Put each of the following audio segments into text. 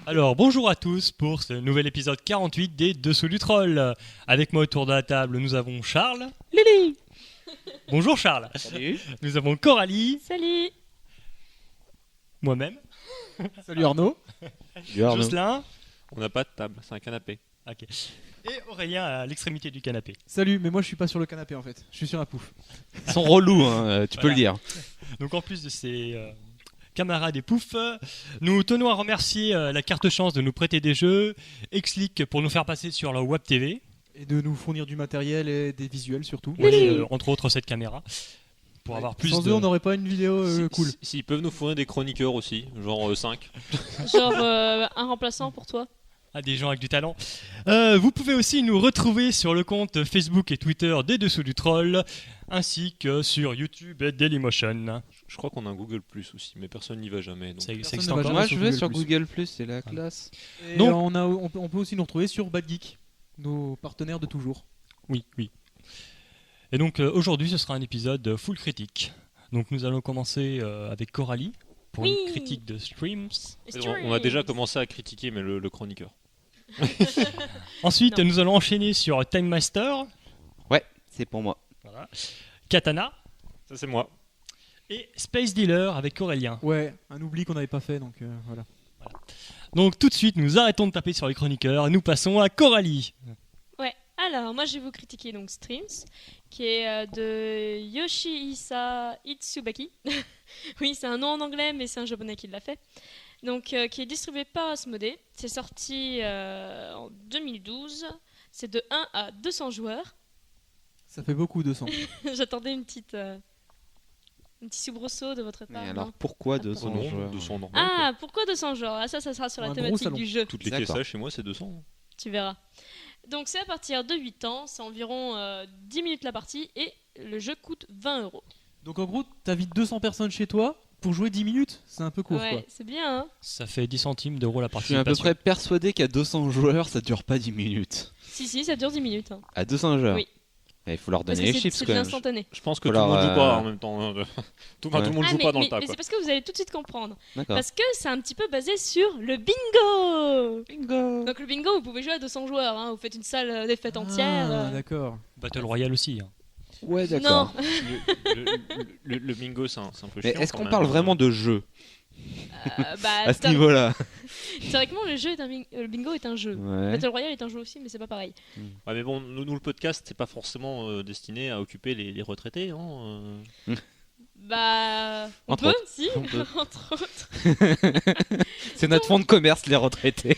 Alors bonjour à tous pour ce nouvel épisode 48 des Dessous du Troll. Avec moi autour de la table, nous avons Charles. Lily. Bonjour Charles. Salut. Nous avons Coralie. Salut. Moi-même. Salut Arnaud. Jocelyn. On n'a pas de table, c'est un canapé. Ok. Et Aurélien à l'extrémité du canapé. Salut, mais moi je suis pas sur le canapé en fait, je suis sur la pouffe. Ils sont relous, hein, tu peux le dire. Donc en plus de ces camarades et poufs, nous tenons à remercier la carte chance de nous prêter des jeux, Xleak pour nous faire passer sur leur web TV. Et de nous fournir du matériel et des visuels surtout. Oui, entre autres cette caméra. Pour avoir plus Sans de... eux on n'aurait pas une vidéo cool. S'ils peuvent nous fournir des chroniqueurs aussi, genre 5. Genre un remplaçant pour toi. Ah, des gens avec du talent. Vous pouvez aussi nous retrouver sur le compte Facebook et Twitter des Dessous du Troll, ainsi que sur YouTube et Dailymotion. Je crois qu'on a un Google Plus aussi, mais personne n'y va jamais. Donc. Ça Personne existe ne va encore. jamais Moi je vais Google sur Plus. Google Plus, c'est la classe. Et Donc- on peut aussi nous retrouver sur Bad Geek, nos partenaires de toujours. Oui. Et donc aujourd'hui, ce sera un épisode full critique. Donc nous allons commencer avec Coralie pour Oui. une critique de Streams. On a déjà commencé à critiquer, mais le chroniqueur. Ensuite, Non. nous allons enchaîner sur Time Master, Ouais, c'est pour moi. voilà. Katana Ça, c'est moi. et Space Dealer avec Aurélien. Ouais, un oubli qu'on n'avait pas fait donc voilà. Donc tout de suite, nous arrêtons de taper sur les chroniqueurs et nous passons à Coralie. Ouais. Alors, moi, je vais vous critiquer donc Streams, qui est de Yoshihisa Itsubaki. Oui, c'est un nom en anglais, mais c'est un japonais qui l'a fait. Donc, qui est distribué par Asmodée. C'est sorti en 2012. C'est de 1 à 200 joueurs. Ça fait beaucoup 200. J'attendais un petit soubresaut de votre part. Mais alors non pourquoi Attends. 200 Non, joueurs 200 normal. Ah, pourquoi 200 joueurs? Ah, ça sera sur la Un gros thématique salon. du jeu. Toutes les D'accord. caissages chez moi, c'est 200. Tu verras. Donc c'est à partir de 8 ans, c'est environ 10 minutes la partie et le jeu coûte 20 €. Donc en gros, t'invites 200 personnes chez toi pour jouer 10 minutes, c'est un peu court Ouais, quoi. c'est bien, hein. Ça fait 10 centimes d'euros la Je suis à peu participation. près persuadé qu'à 200 joueurs ça dure pas 10 minutes. Si, ça dure 10 minutes. Hein. À 200 joueurs. Oui. Il faut leur Parce donner que les chiffres c'est quand de même. l'instantané. Je pense que Alors, tout le monde joue pas en même temps. Tout le monde joue pas dans le tas. Mais Quoi. c'est parce que vous allez tout de suite comprendre. D'accord. Parce que c'est un petit peu basé sur le bingo. Donc le bingo, vous pouvez jouer à 200 joueurs. Hein. Vous faites une salle des fêtes entière. Ah, d'accord. Battle Royale aussi. Hein. Ouais, Non, d'accord. Le bingo, c'est un peu Mais chiant. est-ce quand qu'on même. parle vraiment de jeu bah, à ce niveau-là? théoriquement, le bingo est un jeu. Ouais. Battle Royale est un jeu aussi, mais c'est pas pareil. Ouais, mais bon, nous le podcast, c'est pas forcément destiné à occuper les retraités. Hein. Bah, on Entre peut, autres. si, On peut. entre autres. C'est notre fonds de commerce, les retraités.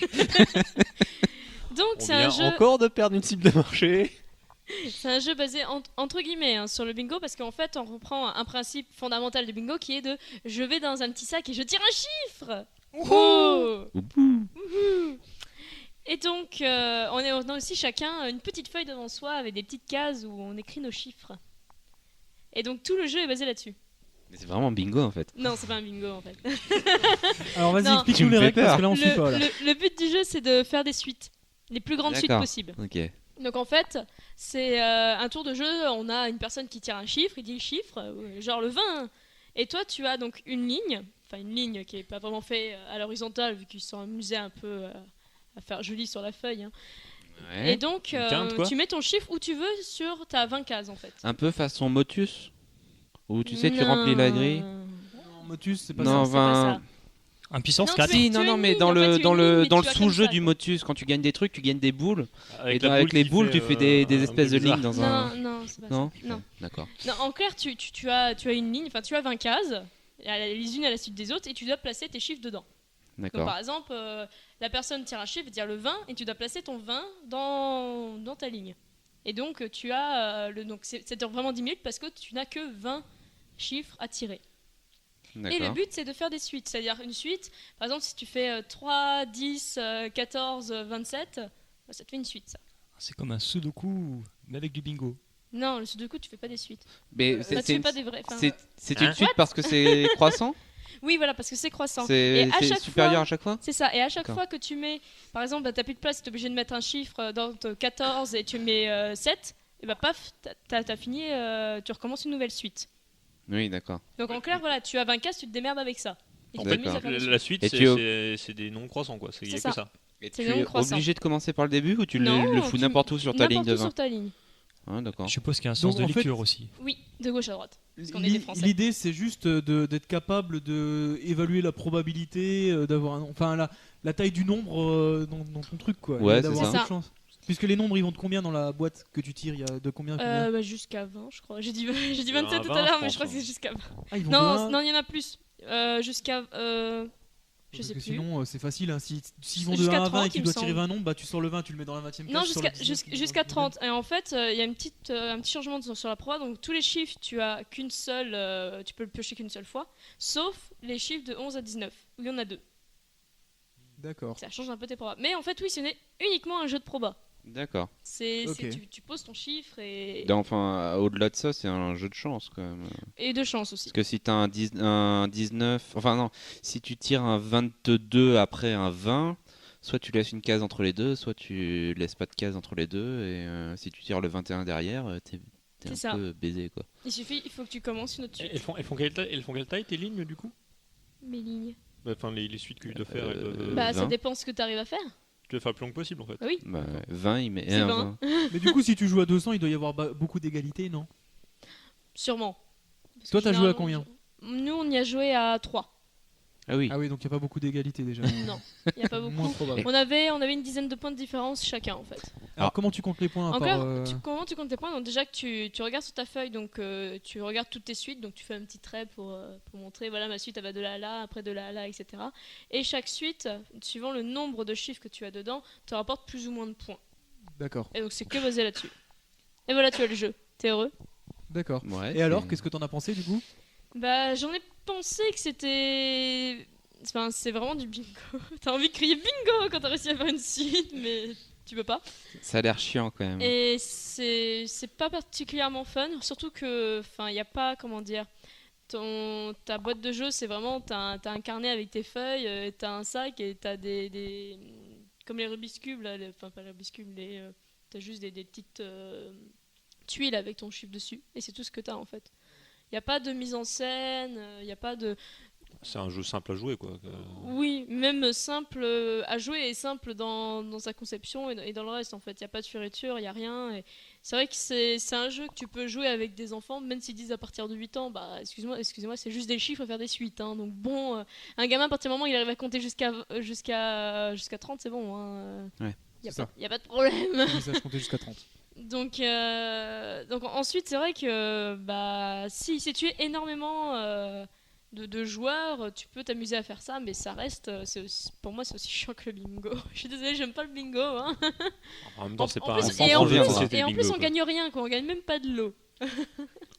Donc On c'est un vient jeu. encore de perdre une cible de marché. C'est un jeu basé entre guillemets hein, sur le bingo parce qu'en fait on reprend un principe fondamental du bingo qui est de je vais dans un petit sac et je tire un chiffre. Oh. Wouhou. Et donc on a aussi chacun une petite feuille devant soi avec des petites cases où on écrit nos chiffres. Et donc tout le jeu est basé là-dessus. Mais c'est vraiment bingo en fait. Non, c'est pas un bingo en fait. Alors vas-y, Non. explique-nous Tu me les fais règles parce peur. que là on suit pas là. Le but du jeu c'est de faire des suites, les plus grandes suites D'accord. possibles. Ok. Donc en fait, c'est un tour de jeu, on a une personne qui tire un chiffre, il dit le chiffre, genre le 20. Et toi tu as donc une ligne qui est pas vraiment faite à l'horizontale vu qu'ils se sont amusés un peu à faire joli sur la feuille. Hein. Ouais. Et donc Une quinte, quoi. tu mets ton chiffre où tu veux sur ta 20 cases en fait. Un peu façon Motus. Où tu sais, tu Non. remplis la grille. Non, Motus, c'est pas Non, ça. C'est pas ça. Un puissance Non, 4. tu es- Si, non, as non, une mais ligne, dans en fait, le, tu dans as une ligne, le, mais dans le tu as sous-jeu comme ça, du quoi. Motus, quand tu gagnes des trucs, tu gagnes des boules. Avec, Et avec les boules, tu fais des espèces de lignes dans un. Non, c'est pas Non ça. Non. D'accord. Non, en clair, tu as une ligne, enfin tu as 20 cases, les unes à la suite des autres, et tu dois placer tes chiffres dedans. Donc D'accord. par exemple, la personne tire un chiffre, dire le 20, et tu dois placer ton 20 dans ta ligne. Et donc tu as ça dure vraiment 10 minutes parce que tu n'as que 20 chiffres à tirer. Et le D'accord. but, c'est de faire des suites. C'est-à-dire une suite, par exemple, si tu fais 3, 10, 14, 27, bah, ça te fait une suite, ça. C'est comme un sudoku, mais avec du bingo. Non, le sudoku, tu fais pas des suites. Mais Bah, c'est tu fais une, pas des vrais. Enfin, c'est Hein une suite parce que c'est croissant. oui, voilà, parce que c'est croissant. C'est Et à chaque supérieur fois- à chaque fois. C'est ça. Et à chaque D'accord. fois que tu mets, par exemple, bah, t'as plus de place, t'es obligé de mettre un chiffre dans ton 14 et tu mets 7, et bah paf, t'as fini, tu recommences une nouvelle suite. Oui, d'accord. Donc en clair, voilà, tu as 20 cases, tu te démerdes avec ça. Et En tu fait, t'amuses à faire des la suite, Et c'est des nombres croissants, quoi. Il y a C'est que ça. ça. Et C'est tu non es croissant. obligé de commencer par le début ou tu Non, le fous tu- n'importe où sur ta ligne N'importe de où 20? sur ta ligne. Ah, d'accord. Je suppose qu'il y a un sens Donc, de en fait, lecture aussi. Oui, de gauche à droite. Parce qu'on est des Français. L'idée, c'est juste d'être capable d'évaluer la probabilité d'avoir un. Enfin, la taille du nombre dans ton truc, quoi. Ouais, Et d'avoir c'est un ça. peu de chance. Puisque les nombres, ils vont de combien dans la boîte que tu tires? Il y a de combien à combien Bah, jusqu'à 20, je crois. J'ai dit, j'ai dit Il y en a 27 tout 20, à l'heure, je mais je crois pense, que c'est jusqu'à 20. Ah, ils vont de Non, un- non, il y en a plus. Jusqu'à. Je Parce sais que plus. sinon, c'est facile. Hein. S'ils vont de Jusqu'à 1 à 20 et 30, que tu il dois me tirer semble. 20 nombres, bah tu sors le 20, tu le mets dans la 20ème case. Non, tu sors le 19, tu le mets dans jusqu'à le 30. Et en fait, il y a un petit changement sur la proie. Donc, tous les chiffres, tu as qu'une seule. Tu peux le piocher qu'une seule fois. Sauf les chiffres de 11 à 19, où il y en a 2. 19e. D'accord. Ça change un peu tes probas. Mais en fait, oui, ce n'est uniquement un jeu de probas. D'accord. Ok. Tu poses ton chiffre et Enfin, au-delà de ça, c'est un jeu de chance quand même. de chance aussi. Parce que si t'as un 19, enfin non, si tu tires un 22 après un 20, soit tu laisses une case entre les deux, soit tu laisses pas de case entre les deux, et si tu tires le 21 derrière, t'es C'est un ça. peu baisé quoi. Il faut que tu commences une autre suite. Elles font quelle taille tes lignes, du coup? Mes lignes. Enfin, les suites que tu dois faire. Bah, ça 20. dépend ce que tu arrives à faire. Tu dois faire le plus long possible, en fait. Oui. Bah, 20, il met C'est 20. Mais du coup, si tu joues à 200, il doit y avoir beaucoup d'égalité, non? Sûrement. Parce Toi, que t'as joué à généralement, combien? Nous, on y a joué à 3. Ah oui. Ah oui, donc il n'y a pas beaucoup d'égalité déjà. Non, il n'y a pas Moins beaucoup. probable. On avait une dizaine de points de différence chacun en fait. Alors, comment tu comptes les points à Encore, part, comment tu comptes tes points? Donc déjà que tu regardes sur ta feuille, donc tu regardes toutes tes suites, donc tu fais un petit trait pour montrer, voilà ma suite elle va de là à là, après de là à là, etc. Et chaque suite, suivant le nombre de chiffres que tu as dedans, te rapporte plus ou moins de points. D'accord, Et donc c'est que basé là-dessus. Et voilà, tu as le jeu. T'es heureux? d'accord. Ouais, Et alors, c'est- qu'est-ce que t'en as pensé du coup? Bah j'en ai pensé que c'était... Enfin, c'est vraiment du bingo. T'as envie de crier bingo quand t'as réussi à faire une suite, mais tu peux pas. Ça a l'air chiant quand même. Et c'est pas particulièrement fun, surtout que, enfin, il y a pas, comment dire, ta boîte de jeu, c'est vraiment, t'as un carnet avec tes feuilles, t'as un sac et t'as comme les Rubik's Cube, là, enfin pas les Rubik's Cube, t'as juste des petites tuiles avec ton chiffre dessus, et c'est tout ce que t'as en fait. Il y a pas de mise en scène, il y a pas de... C'est un jeu simple à jouer, quoi. Oui, même simple à jouer et simple dans sa conception et dans le reste en fait. Il n'y a pas de fioriture, il n'y a rien. Et c'est vrai que c'est un jeu que tu peux jouer avec des enfants, même s'ils disent à partir de 8 ans, bah excusez-moi, c'est juste des chiffres à faire des suites. Hein. Donc bon, un gamin à partir du moment où il arrive à compter jusqu'à 30, c'est bon. Hein. Ouais, Il n'y c'est a, ça. y a pas de problème. Oui, ça, je comptais jusqu'à 30. Donc ensuite, c'est vrai que bah, si tu es énormément de joueurs, tu peux t'amuser à faire ça, mais ça reste, pour moi, c'est aussi chiant que le bingo. Je suis désolée, j'aime pas le bingo. Hein. En même temps, c'est pas plus- un et en jeu de plus- société, Et le en plus, bingo, on quoi. gagne rien, quoi. On gagne même pas de l'eau.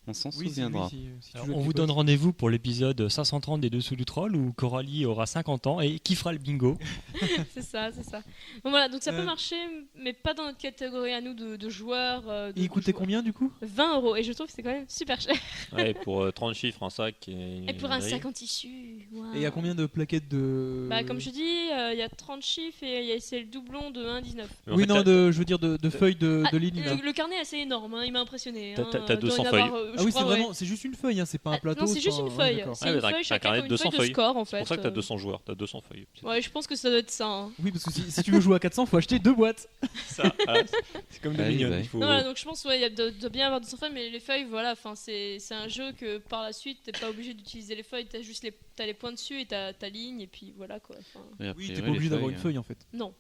On s'en Oui, souviendra. si tu Alors, joues on avec vous tes donne potes. rendez-vous pour l'épisode 530 des Dessous du Troll où Coralie aura 50 ans et qui fera le bingo. C'est ça, c'est ça. Bon, voilà, donc ça peut Euh. marcher, mais pas dans notre catégorie à nous de joueurs. Et il coûtait combien du coup? 20 €. Et je trouve que c'est quand même super cher. Ouais, pour 30 chiffres, un sac. Et pour un sac en tissu. Waouh. Et il y a combien de plaquettes de. Bah, comme je dis, il y a 30 chiffres et c'est le doublon de 1,19. Oui, non, je veux dire de feuilles de ligne là. Le carnet est assez énorme, hein, il m'a impressionné. T'as- hein, t'as doit 200 y en avoir, feuilles. je Ah oui, crois, c'est ouais. vraiment, c'est juste une feuille, hein, c'est pas un plateau. Non, c'est juste une ouais, feuille. d'accord. C'est Ouais, une mais t'as feuille, un chacun carnet comme de une 200 feuille de feuilles. score en C'est fait. pour ça que t'as 200 joueurs, t'as 200 feuilles. C'est Ouais, je pense que ça doit être ça. Hein. Oui, parce que si tu veux jouer à 400, faut acheter 2 boîtes. ça, voilà, c'est comme Ah oui, Dominion. ouais. Il faut... Non, voilà, donc je pense ouais, il doit bien y avoir 200 feuilles, mais les feuilles, voilà, c'est un jeu que par la suite, t'es pas obligé d'utiliser les feuilles, t'as juste t'as les points dessus et t'as ta ligne, et puis voilà quoi. Enfin, Et a Oui, priori, t'es pas les obligé d'avoir feuilles, une feuille en fait. non.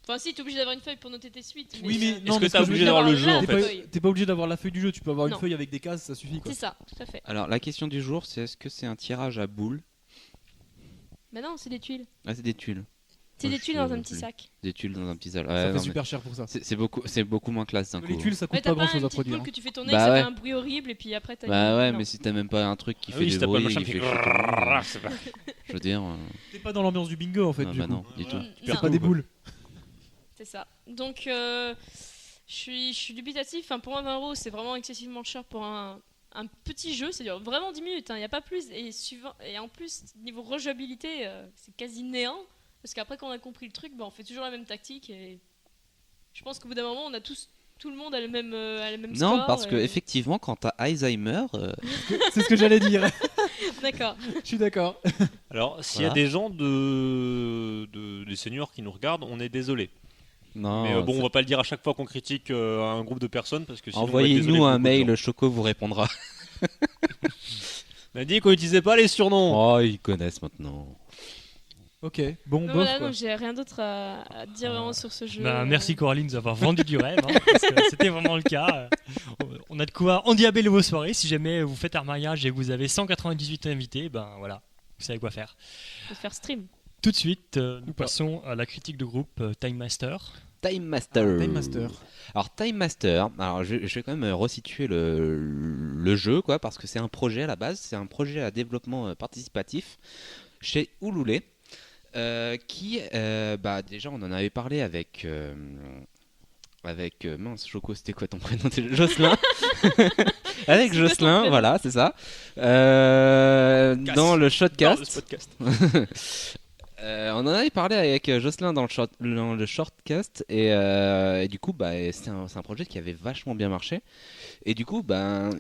Enfin, si, t'es obligé d'avoir une feuille pour noter tes suites. Oui, mais euh, non, que mais t'as ce que je veux obligé dire, d'avoir le la jeu, en t'es fait pas, feuille. t'es pas obligé d'avoir la feuille du jeu, tu peux avoir une Non. feuille avec des cases, ça suffit quoi. C'est ça, tout à fait. Alors, la question du jour, c'est est-ce que c'est un tirage à boules? Mais non, c'est des tuiles. Ah, c'est des tuiles. C'est des tuiles je dans sais un petit plus. sac. Des tuiles dans un petit sac. Ça Ouais, fait non, mais super cher pour ça. c'est beaucoup moins classe d'un coup. Les tuiles, ça coûte Ouais, pas t'as pas grand une chose à petite produire. boule que tu fais tourner, Bah ça ouais. fait un bruit horrible et puis après t'as Bah ouais, non. mais si t'as même pas un truc qui Ah fait oui, du si t'as pas bruit, le machin qui qui fait fait chier tout le monde, c'est pas- je veux dire. T'es pas dans l'ambiance du bingo en fait. Ah du bah coup. non, du tout. Mm, Perds non. pas des boules. C'est ça. Donc, je suis dubitatif. Enfin, pour moi, 20 euros, c'est vraiment excessivement cher pour un petit jeu. Ça dure vraiment 10 minutes. Il n'y a pas plus. Et en plus, niveau rejouabilité, c'est quasi néant. Parce qu'après qu'on a compris le truc, on fait toujours la même tactique. Et je pense qu'au bout d'un moment, on a tout le monde a le même score. Non, parce que et- effectivement, quand t'as Alzheimer, C'est ce que j'allais dire. D'accord. Je suis d'accord. Alors, s'il y a Voilà. des gens des seniors qui nous regardent, on est désolé. non. Mais bon, on va pas le dire à chaque fois qu'on critique un groupe de personnes parce que sinon, on va être Envoyez-nous désolé de un beaucoup de mail, gens. Choco vous répondra. On a dit qu'on n'utilisait pas les surnoms. Oh, ils connaissent maintenant. Ok, bon, Donc bof voilà, quoi. donc j'ai rien d'autre à dire vraiment sur ce jeu. Bah, merci Coralie de nous avoir vendu du rêve, hein, parce que c'était vraiment le cas. On a de quoi endiabler vos soirées. Si jamais vous faites un mariage et que vous avez 198 invités, ben voilà, vous savez quoi faire. De faire stream. Tout de suite, nous Ou pas. passons à la critique de groupe Time Master. Time Master. Time Master. Alors Time Master, alors je vais quand même resituer le jeu quoi, parce que c'est un projet à la base, c'est un projet à développement participatif chez Ulule, qui, déjà on en avait parlé avec mince Choco, c'était quoi ton prénom? C'était Jocelyn. Avec C'est quoi ton Jocelyn, prénom voilà, c'est ça. Casse. Dans le Non, shotcast. de ce podcast. On en avait parlé avec Jocelyn dans le shortcast et du coup c'est un projet qui avait vachement bien marché et du coup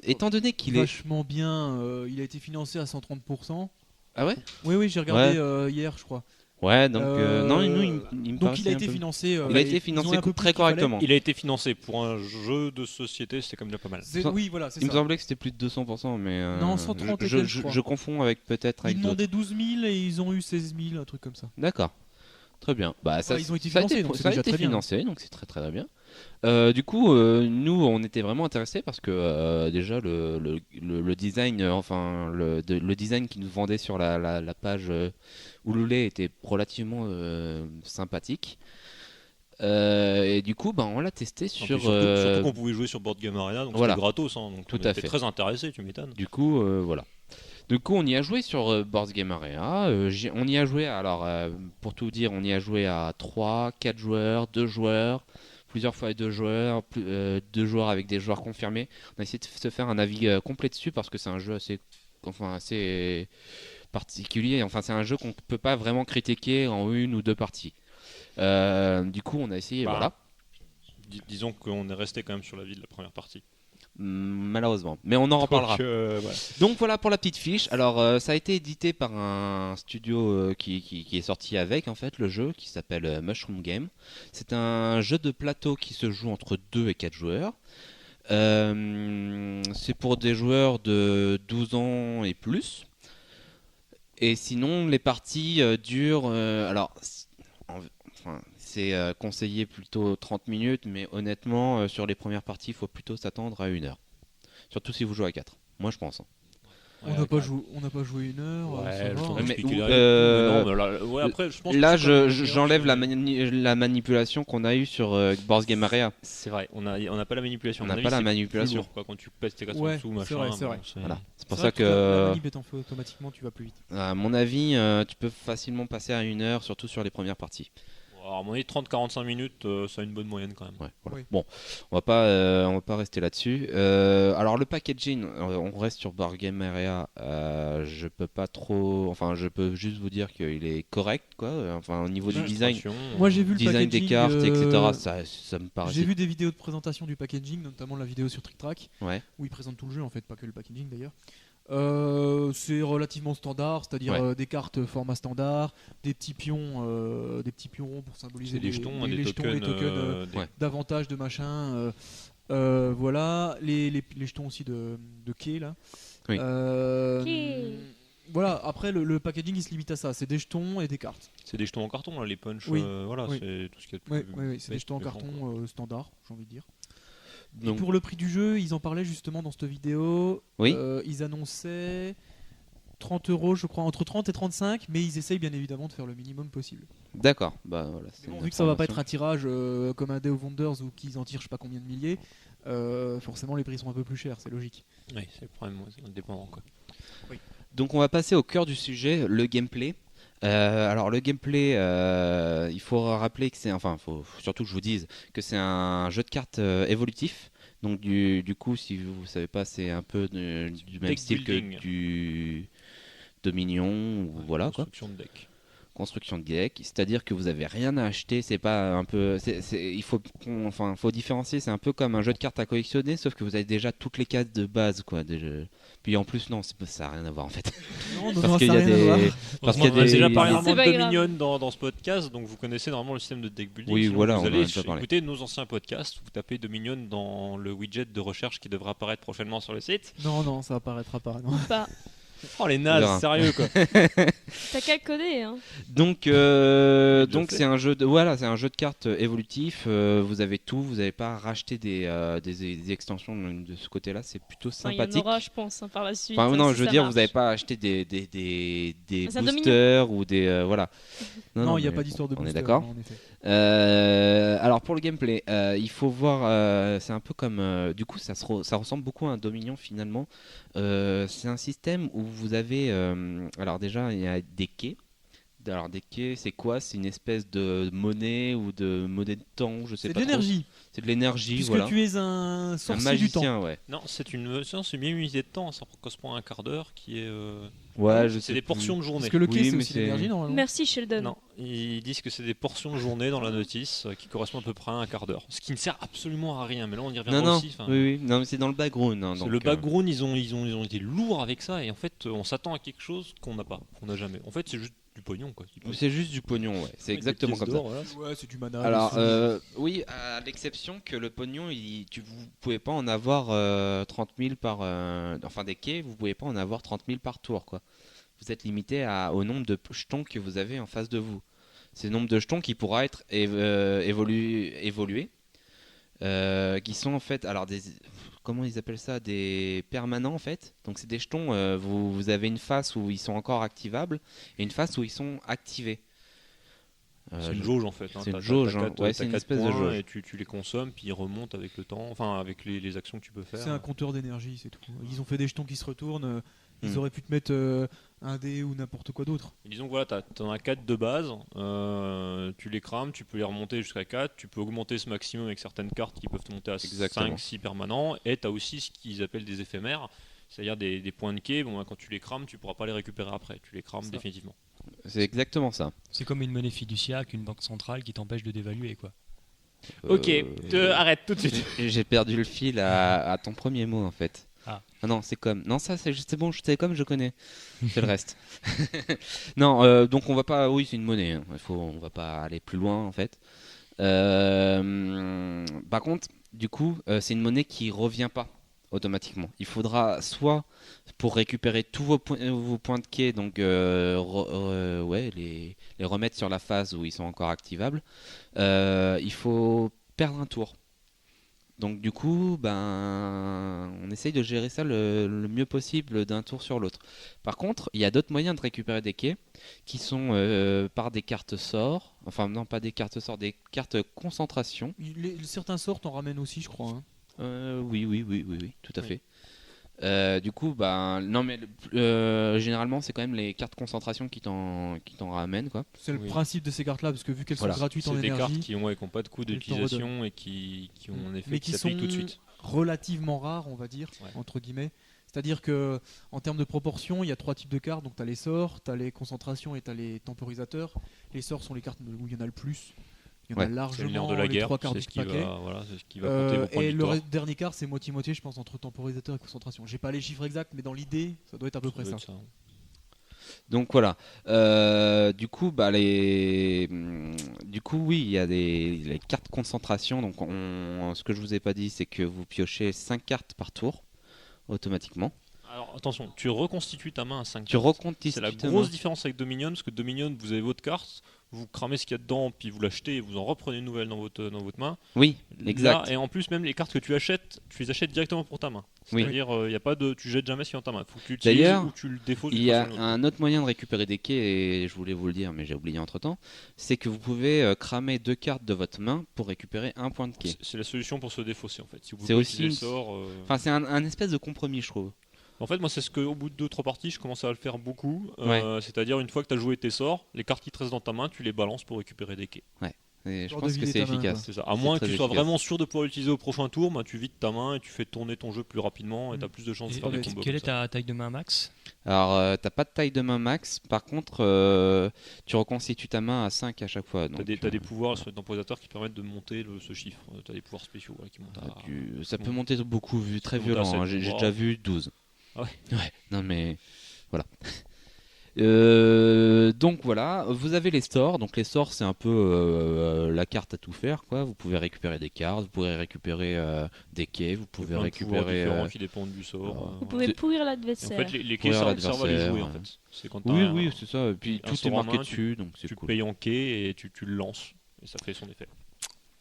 étant donné qu'il est Vachement bien. Il a été financé à 130%. ah ouais Oui, j'ai regardé hier, je crois. ouais donc non nous il me Donc paraissait il a un été peu- financé. il a été financé très correctement. Il a été financé pour un jeu de société, c'est quand même déjà pas mal. Oui, voilà, c'est Il me ça. semblait que c'était plus de 200% mais Non, 130 et je, quelques, je, je crois. je confonds avec peut-être Ils avec d'autres. demandaient 12 000 et ils ont eu 16 000, un truc comme ça. D'accord. Très bien. Ça, ils ont été ça a financés, donc c'est ça a déjà été très bien. financé, donc c'est très très bien. Du coup, nous, on était vraiment intéressés parce que déjà le design, le design qu'ils nous vendaient sur la page Ulule était relativement sympathique. Et du coup, on l'a testé Surtout, sur. surtout qu'on pouvait jouer sur Board Game Arena, donc voilà. c'était gratos. Hein, donc Tout on à était fait. très intéressés, tu m'étonnes. Du coup, voilà. Du coup, on y a joué sur Board Game Area. On y a joué, alors, pour tout dire, on y a joué à 3, 4 joueurs, 2 joueurs, plusieurs fois 2 joueurs, 2 joueurs avec des joueurs confirmés. On a essayé de se faire un avis complet dessus parce que c'est un jeu assez particulier. Enfin, c'est un jeu qu'on ne peut pas vraiment critiquer en 1 ou 2 parties. Du coup, on a essayé, voilà. Disons qu'on est resté quand même sur la vie de la première partie. Malheureusement, mais on en reparlera. Voilà. Donc voilà pour la petite fiche. Alors ça a été édité par un studio qui est sorti avec en fait le jeu qui s'appelle Mushroom Game. C'est un jeu de plateau qui se joue entre 2 et 4 joueurs. C'est pour des joueurs de 12 ans et plus. Et sinon les parties durent c'est conseillé plutôt 30 minutes, mais honnêtement, sur les premières parties, il faut plutôt s'attendre à 1 heure. Surtout si vous jouez à 4. Moi, je pense. On n'a pas joué 1 heure. ça Ouais, va, faut hein. mais expliquer où- les règles. Mais non, mais là, ouais, après, je pense que Là, c'est quand même j'enlève meilleur la manipulation qu'on a eue sur Board Game Area. C'est vrai, on n'a pas la manipulation. On À n'a mon pas avis, la c'est manipulation. plus lourd, quoi, quand tu pèses tes 4 Ouais, en dessous, c'est machin. vrai, c'est vrai. Voilà. C'est pour C'est vrai ça que la que, manip étant fait automatiquement, tu vas plus vite. à mon avis, tu peux facilement passer à 1 heure, surtout sur les premières parties. Alors, à mon avis, 30-45 minutes, ça a une bonne moyenne quand même. Ouais, voilà. Oui. Bon, on va pas rester là-dessus. Alors le packaging, on reste sur Board Game Area. Je peux pas trop, enfin je peux juste vous dire qu'il est correct quoi. Enfin au niveau du design, Moi j'ai vu le design des packaging, cartes, etc. Ça me paraît. J'ai vu des vidéos de présentation du packaging, notamment la vidéo sur Trick Track, Ouais. où ils présentent tout le jeu en fait, pas que le packaging d'ailleurs. C'est relativement standard, c'est-à-dire Ouais. des cartes format standard, des petits pions ronds pour symboliser C'est des jetons, les des jetons, tokens. les tokens ouais. d'avantages, de machin. Voilà, les jetons aussi de quai là. Oui. Quai. Voilà, après le packaging il se limite à ça, c'est des jetons et des cartes. C'est des jetons en carton, là, les punch. Oui. Voilà, Oui. c'est tout ce qu'il y a de Oui, plus. c'est des jetons en carton standard, j'ai envie de dire. Donc, Et pour le prix du jeu, ils en parlaient justement dans cette vidéo. Oui. Ils annonçaient €30, je crois, entre 30 et 35, mais ils essayent bien évidemment de faire le minimum possible. D'accord. Bah voilà. c'est Mais bon, une vu que ça va pas être information. un tirage comme un Day of Wonders où qu'ils en tirent je sais pas combien de milliers, forcément les prix sont un peu plus chers, c'est logique. Oui, c'est le problème, c'est indépendant quoi. Donc on va passer au cœur du sujet, le gameplay. Alors le gameplay, il faut rappeler que faut surtout que je vous dise que c'est un jeu de cartes évolutif. Donc du coup, si vous savez pas, c'est un peu du même Deck style building. que du Dominion, ou voilà quoi. Construction de deck. Construction de deck, c'est-à-dire que vous avez rien à acheter, c'est pas un peu, il faut faut différencier, c'est un peu comme un jeu de cartes à collectionner, sauf que vous avez déjà toutes les cases de base quoi. Puis en plus non, ça a rien à voir en fait. Non, Parce qu'il y ça a n'a rien à voir. des, parce qu'il y a On a déjà des- parlé C'est vraiment de pas grave. Dominion dans ce podcast, donc vous connaissez normalement le système de deck building. Oui, Sinon, voilà, vous on en a allez déjà parlé. écouter nos anciens podcasts, vous tapez Dominion dans le widget de recherche qui devra apparaître prochainement sur le site. Non, ça apparaîtra pas. Non. Pas. Oh les On verra. nazes, sérieux quoi. T'as qu'à coder, hein. Donc, déjà fait. c'est un jeu de cartes évolutif. Vous avez tout, vous n'avez pas à racheter des extensions de ce côté-là. C'est plutôt Enfin, il y en sympathique. aura, je pense, hein, par la suite. Enfin, non, si je veux ça dire, marche. vous n'avez pas à acheter des C'est un boosters ou des voilà. Non, il n'y a mais pas d'histoire de on est booster, d'accord. non, en effet. Alors pour le gameplay, il faut voir, c'est un peu comme, du coup ça ressemble beaucoup à un Dominion finalement. C'est un système où vous avez, alors déjà il y a des quais. Alors des quais, c'est quoi? C'est une espèce de monnaie ou de monnaie de temps, je sais C'est pas de trop. l'énergie, C'est de l'énergie, puisque voilà. tu es un Un sorcier du temps. magicien, ouais. Non, c'est bien une unité de temps, ça correspond à un quart d'heure qui est. Ouais, je sais c'est des plus. portions de journée. Parce que le quai, Oui, c'est mais aussi c'est- l'énergie normalement. Merci Sheldon. Non, ils disent que c'est des portions de journée dans la notice qui correspondent à peu près à un quart d'heure. Ce qui ne sert absolument à rien, mais là on y reviendra Non, non, aussi. enfin, oui, non, mais c'est dans le background. Hein, c'est donc, le background, ils ont été lourds avec ça et en fait on s'attend à quelque chose qu'on n'a pas, qu'on n'a jamais. En fait c'est juste du pognon quoi. c'est juste du pognon, ouais. C'est Avec des exactement pièces comme ça. d'or, voilà. Ouais, c'est du mana. Alors, des sous. oui, à l'exception que le pognon, vous pouvez pas en avoir 30 000 par. Enfin, des quais, vous pouvez pas en avoir 30 000 par tour, quoi. Vous êtes limité au nombre de jetons que vous avez en face de vous. C'est le nombre de jetons qui pourra être évolué. Qui sont en fait. Alors, comment ils appellent ça? Des permanents, en fait. Donc, c'est des jetons, vous avez une face où ils sont encore activables et une face où ils sont activés. C'est une jauge en fait. c'est une T'as- jauge, t'as hein. quatre- Ouais, t'as c'est une quatre espèce de points jauge. Et tu les consommes, puis ils remontent avec le temps, enfin avec les actions que tu peux faire. C'est un compteur d'énergie, c'est tout. Ils ont fait des jetons qui se retournent. Ils Hmm. auraient pu te mettre un dé ou n'importe quoi d'autre. Et disons que voilà, t'en as 4 de base, tu les crames, tu peux les remonter jusqu'à 4, tu peux augmenter ce maximum avec certaines cartes qui peuvent te monter à Exactement. 5-6 permanents, et t'as aussi ce qu'ils appellent des éphémères, c'est-à-dire des points de quai, bon, bah, quand tu les crames, tu pourras pas les récupérer après, tu les crames Ça. définitivement. C'est exactement ça. C'est comme une monnaie fiduciaire avec une banque centrale qui t'empêche de dévaluer, quoi. Arrête tout de suite. J'ai perdu le fil à ton premier mot en fait. Ah. Non, c'est comme. Non, ça c'est bon, c'est comme je connais. C'est le reste. Non, donc on va pas. Oui, c'est une monnaie. Hein. On va pas aller plus loin en fait. Par contre, du coup, c'est une monnaie qui revient pas automatiquement. Il faudra soit pour récupérer tous vos points de quai, donc ouais, les remettre sur la phase où ils sont encore activables. Il faut perdre un tour. Donc du coup, ben, on essaye de gérer ça le mieux possible d'un tour sur l'autre. Par contre, il y a d'autres moyens de récupérer des quais qui sont par des cartes sorts. Enfin non, pas des cartes sorts, des cartes concentration. Certains sorts t'en ramènent aussi, je crois. Hein. Oui, tout à Oui. fait. Du coup, ben, non mais généralement c'est quand même les cartes concentration qui t'en ramènent quoi. C'est le Oui. principe de ces cartes-là, parce que vu qu'elles Voilà. sont gratuites en C'est des cartes énergie, qui ont pas de coût Elles t'en d'utilisation et qui ont un effet mais qui qui s'applique sont tout de suite. relativement rares, on va dire, Ouais. entre guillemets. C'est-à-dire que en termes de proportion, il y a 3 types de cartes. Donc tu as les sorts, tu as les concentrations et tu as les temporisateurs. Les sorts sont les cartes où il y en a le plus. Il y en a Ouais. C'est le largement nerf de la les guerre, 3 quarts c'est du ce qui paquet. va, voilà, c'est ce qui va compter vos points de Et le victoire. dernier quart, c'est moitié-moitié, je pense, entre temporisateur et concentration. J'ai pas les chiffres exacts, mais dans l'idée, ça doit être à peu près Ça ça. doit être ça. Donc voilà. Du coup, bah du coup, oui, il y a les cartes concentration. Donc, ce que je vous ai pas dit, c'est que vous piochez 5 cartes par tour automatiquement. Alors attention, tu reconstitues ta main à 5 Tu cartes. reconstitues C'est la ta grosse main. différence avec Dominion, parce que Dominion, vous avez votre carte, vous cramez ce qu'il y a dedans, puis vous l'achetez et vous en reprenez une nouvelle dans votre main. Oui, exact. Là, et en plus, même les cartes que tu achètes, tu les achètes directement pour ta main. Oui. C'est-à-dire, y a pas de, tu jettes jamais ce qui est dans ta main. Faut que tu l'utilises D'ailleurs, ou tu le défausses. Il y a un autre moyen de récupérer des quais, et je voulais vous le dire, mais j'ai oublié entre-temps, c'est que vous pouvez cramer 2 cartes de votre main pour récupérer un point de quai. C'est la solution pour se défausser en fait. Si vous C'est pouvez aussi utiliser le sort. Enfin, c'est un espèce de compromis, je trouve. En fait, moi, c'est ce que, au bout de 2-3 parties, je commence à le faire beaucoup. Ouais. C'est-à-dire, une fois que tu as joué tes sorts, les cartes qui te restent dans ta main, tu les balances pour récupérer des quais. Et je Genre pense de que vider c'est ta main, efficace. C'est ça. À moins que très tu sois efficace. vraiment sûr de pouvoir l'utiliser au prochain tour, bah, tu vides ta main et tu fais tourner ton jeu plus rapidement et tu as plus de chances de Et faire des combos. quelle est comme ça. ta taille de main max? Alors, t'as pas de taille de main max, par contre, tu reconstitues ta main à 5 à chaque fois. T'as des pouvoirs sur les temporisateurs qui permettent de monter ce chiffre. T'as des pouvoirs spéciaux qui montent à... Ça peut monter beaucoup, très peut monter à violent. 7 Hein. J'ai pouvoirs. déjà vu 12. Ah ouais. Ouais, non mais voilà. Donc voilà, vous avez les stores. Donc les stores, c'est un peu la carte à tout faire, quoi. Vous pouvez récupérer des cartes, vous pouvez récupérer des quais, vous pouvez Plein de pouvoirs récupérer. différents qui dépendent du sort. alors, Vous voilà. pouvez pourrir Et en l'adversaire. fait, les quais Courir servent à les jouer en l'adversaire, fait. C'est quand t'as Oui, un- oui, c'est ça. Et puis un tout est sort en marqué main, dessus, donc c'est tu cool. payes en quai et tu le lances et ça fait son effet.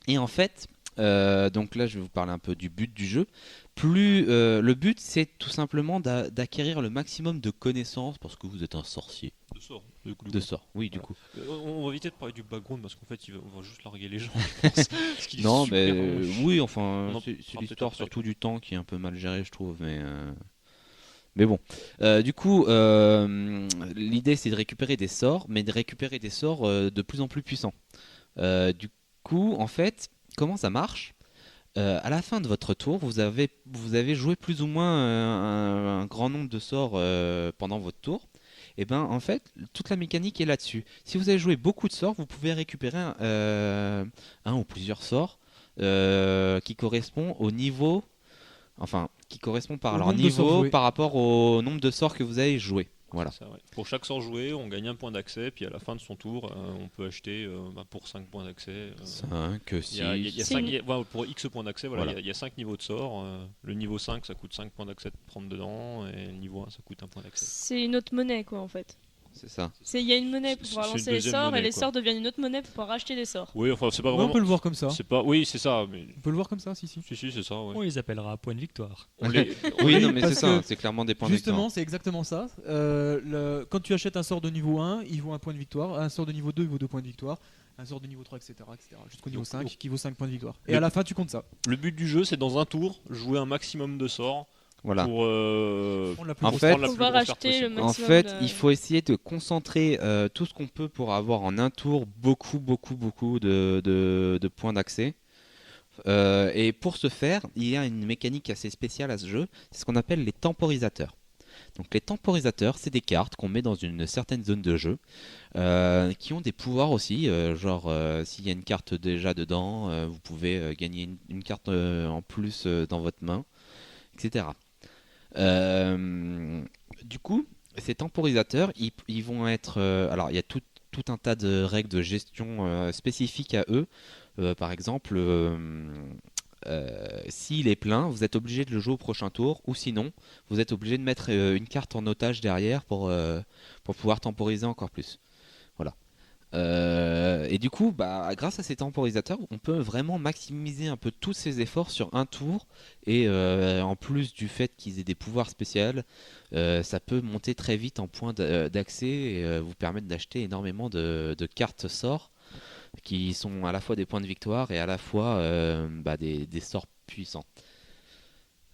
Et en fait, donc là, je vais vous parler un peu du but du jeu. Le but, c'est tout simplement d'acquérir le maximum de connaissances parce que vous êtes un sorcier. De sort. Du coup. De sort, oui, du Voilà. coup. On va éviter de parler du background parce qu'en fait, on va juste larguer les gens. Je pense, parce qu'il est Non, super mais moche. oui, On enfin, en c'est parlera l'histoire peut-être surtout après. du temps qui est un peu mal géré, je trouve. Mais bon. Du coup, l'idée, c'est de récupérer des sorts, mais de récupérer des sorts de plus en plus puissants. Du coup, en fait, comment ça marche? À la fin de votre tour, vous avez joué plus ou moins un grand nombre de sorts pendant votre tour. Et ben en fait, toute la mécanique est là-dessus. Si vous avez joué beaucoup de sorts, vous pouvez récupérer un ou plusieurs sorts qui correspondent au niveau, enfin, qui correspondent par Au leur nombre de sorts niveau joués. par rapport au nombre de sorts que vous avez joué. Voilà. C'est ça, ouais. Pour chaque sort joué, on gagne un point d'accès, puis à la fin de son tour, on peut acheter pour 5 points d'accès. 5, Il y a, 6. C'est une- voilà, pour X points d'accès, voilà, Voilà. il y a 5 niveaux de sorts. Le niveau 5, ça coûte 5 points d'accès de prendre dedans, et le niveau 1, ça coûte 1 point d'accès. C'est une autre monnaie, quoi, en fait. C'est ça. Il y a une monnaie pour C'est- pouvoir c'est une lancer les deuxième sorts, monnaie, et les quoi. sorts deviennent une autre monnaie pour pouvoir acheter des sorts. Oui, enfin, c'est pas Ouais, vraiment. on peut le voir comme ça. C'est pas, oui, c'est ça, mais On peut le voir comme ça, si. si, c'est ça. Ouais. On les appellera point de victoire. On les- Oui, Oui, non, mais parce c'est ça. que C'est clairement des points Justement, c'est exactement ça. Quand tu achètes un sort de niveau 1, il vaut un point de victoire. Un sort de niveau 2, il vaut 2 points de victoire. Un sort de niveau 3, etc. Jusqu'au niveau Donc, 5, qui vaut 5 points de victoire. Et Le- à la fin, tu comptes ça. Le but du jeu, c'est dans un tour, jouer un maximum de sorts Voilà. pour Prendre la plus En grosse fait- carte. prendre la plus Pouvoir grosse carte acheter le possible. En maximum fait, de- il faut essayer de concentrer tout ce qu'on peut pour avoir en un tour beaucoup de points d'accès. Et pour ce faire, il y a une mécanique assez spéciale à ce jeu, c'est ce qu'on appelle les temporisateurs. Donc les temporisateurs, c'est des cartes qu'on met dans une certaine zone de jeu, qui ont des pouvoirs aussi, genre s'il y a une carte déjà dedans, vous pouvez gagner une carte en plus dans votre main, etc. Du coup, ces temporisateurs, ils vont être... alors, il y a tout un tas de règles de gestion spécifiques à eux. Par exemple, s'il est plein, vous êtes obligé de le jouer au prochain tour, ou sinon, vous êtes obligé de mettre une carte en otage derrière pour pouvoir temporiser encore plus. Voilà. Et du coup, grâce à ces temporisateurs, on peut vraiment maximiser un peu tous ces efforts sur un tour. Et en plus du fait qu'ils aient des pouvoirs spéciaux, ça peut monter très vite en points d'accès et vous permettre d'acheter énormément de cartes sorts qui sont à la fois des points de victoire et à la fois des sorts puissants.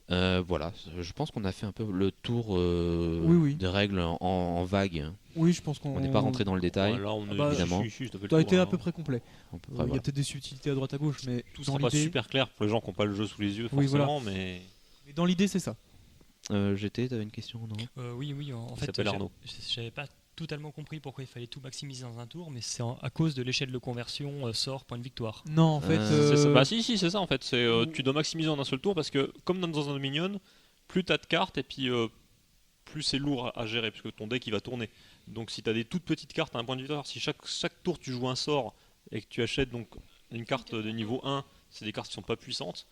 Voilà, je pense qu'on a fait un peu le tour Oui. des règles en vague. Oui, je pense qu'on. On n'est pas rentré dans le détail. Ouais, là, on Ah est bah, évidemment. si, t'as fait le Tu as tour, été là, à peu près complet. À peu Il près, y a voilà. peut-être des subtilités à droite à gauche, mais Tout dans sera pas l'idée, super clair pour les gens qui n'ont pas le jeu sous les yeux, Oui, voilà. forcément, mais mais dans l'idée, c'est ça. GT, t'avais une question, non? Oui, en Il fait, s'appelle Arnaud. j'avais pas totalement compris pourquoi il fallait tout maximiser dans un tour, mais c'est à cause de l'échelle de conversion sort point de victoire. Non, en fait. C'est ça. Bah si, c'est ça en fait. C'est tu dois maximiser en un seul tour parce que comme dans un Dominion, plus t'as de cartes et puis plus c'est lourd à gérer parce que ton deck il va tourner. Donc si t'as des toutes petites cartes à un point de victoire, si chaque tour tu joues un sort et que tu achètes donc une carte de niveau 1, c'est des cartes qui sont pas puissantes,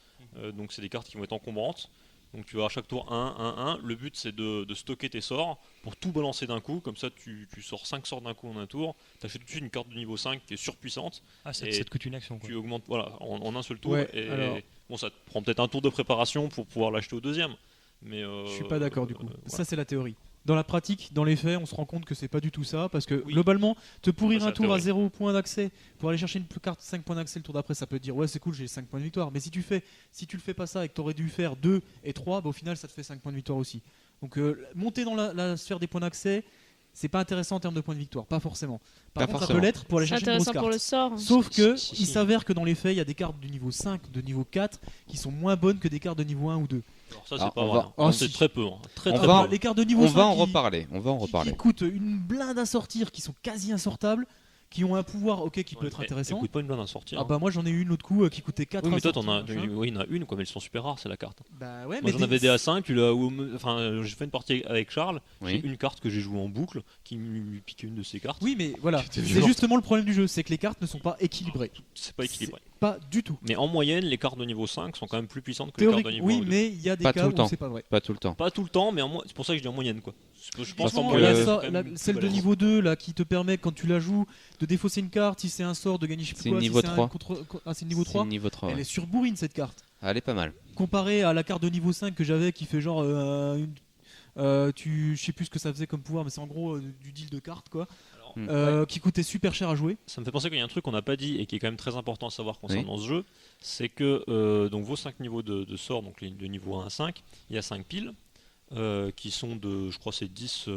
donc c'est des cartes qui vont être encombrantes. Donc tu vas à chaque tour 1. Le but c'est de stocker tes sorts pour tout balancer d'un coup. Comme ça tu sors 5 sorts d'un coup en un tour. Tu achètes tout de suite une carte de niveau 5 qui est surpuissante. Ah, ça Et te coûte une action, quoi. Tu augmentes en un seul tour. Ouais, et alors- bon, ça te prend peut-être un tour de préparation pour pouvoir l'acheter au deuxième. Mais Je suis pas d'accord du coup. voilà. Ça c'est la théorie. Dans la pratique, dans les faits, on se rend compte que c'est pas du tout ça parce que Oui. globalement, te pourrir Ça, c'est un la tour à théorie. 0 points d'accès pour aller chercher une carte 5 points d'accès le tour d'après, ça peut te dire ouais c'est cool, j'ai 5 points de victoire. Mais si tu le fais pas ça et que tu aurais dû faire 2 et 3, bah, au final ça te fait 5 points de victoire aussi. Donc monter dans la sphère des points d'accès, c'est pas intéressant en termes de points de victoire, pas forcément. Par Pas contre, ça forcément. peut l'être pour aller C'est chercher une grosse intéressant pour carte. le sort. Sauf que Si. il s'avère que dans les faits, il y a des cartes de niveau 5, de niveau 4 qui sont moins bonnes que des cartes de niveau 1 ou 2. Alors ça Alors, c'est pas on vrai. va- hein. Ah, C'est si. très peu. Très On très va- peu. Les cartes de niveau On 5 va en qui- reparler. qui coûtent une blinde à sortir, qui sont quasi insortables, qui ont un pouvoir qui peut être intéressant. Écoute pas une blinde à sortir. Ah bah moi j'en ai eu une l'autre coup qui coûtait 4 oui, mais toi, à sortir, machin. oui, il y en a une, quoi, mais elles sont super rares, c'est la carte. Bah ouais, Moi, j'en des- avais des A5, j'ai fait une partie avec Charles, Oui. j'ai une carte que j'ai jouée en boucle, qui lui piquait une de ses cartes. Oui mais voilà, C'était c'est violent. justement le problème du jeu, c'est que les cartes ne sont pas équilibrées. C'est pas équilibré. Pas du tout. Mais en moyenne, les cartes de niveau 5 sont quand même plus puissantes que les cartes Théorique, de niveau 1 oui, ou 2. mais il y a des Pas cas tout le où temps. c'est pas vrai. Pas tout le temps. Pas tout le temps, mais c'est pour ça que je dis en moyenne, quoi. Je pense qu'en Franchement, que- il y a moyenne, ça, c'est quand la- même plus celle de balèze. niveau 2 là qui te permet quand tu la joues de défausser une carte si c'est un sort de gagner je sais C'est plus quoi, niveau si c'est 3. un ah c'est le niveau C'est 3. le niveau 3. Elle ouais. est surbourrine cette carte. Ah, elle est pas mal. Comparé à la carte de niveau 5 que j'avais qui fait genre je sais plus ce que ça faisait comme pouvoir mais c'est en gros du deal de cartes quoi. Alors, Qui coûtait super cher à jouer. Ça me fait penser qu'il y a un truc qu'on n'a pas dit et qui est quand même très important à savoir concernant ce jeu, c'est que donc vos 5 niveaux de sorts, donc de niveau 1 à 5, il y a 5 piles qui sont de, je crois c'est 10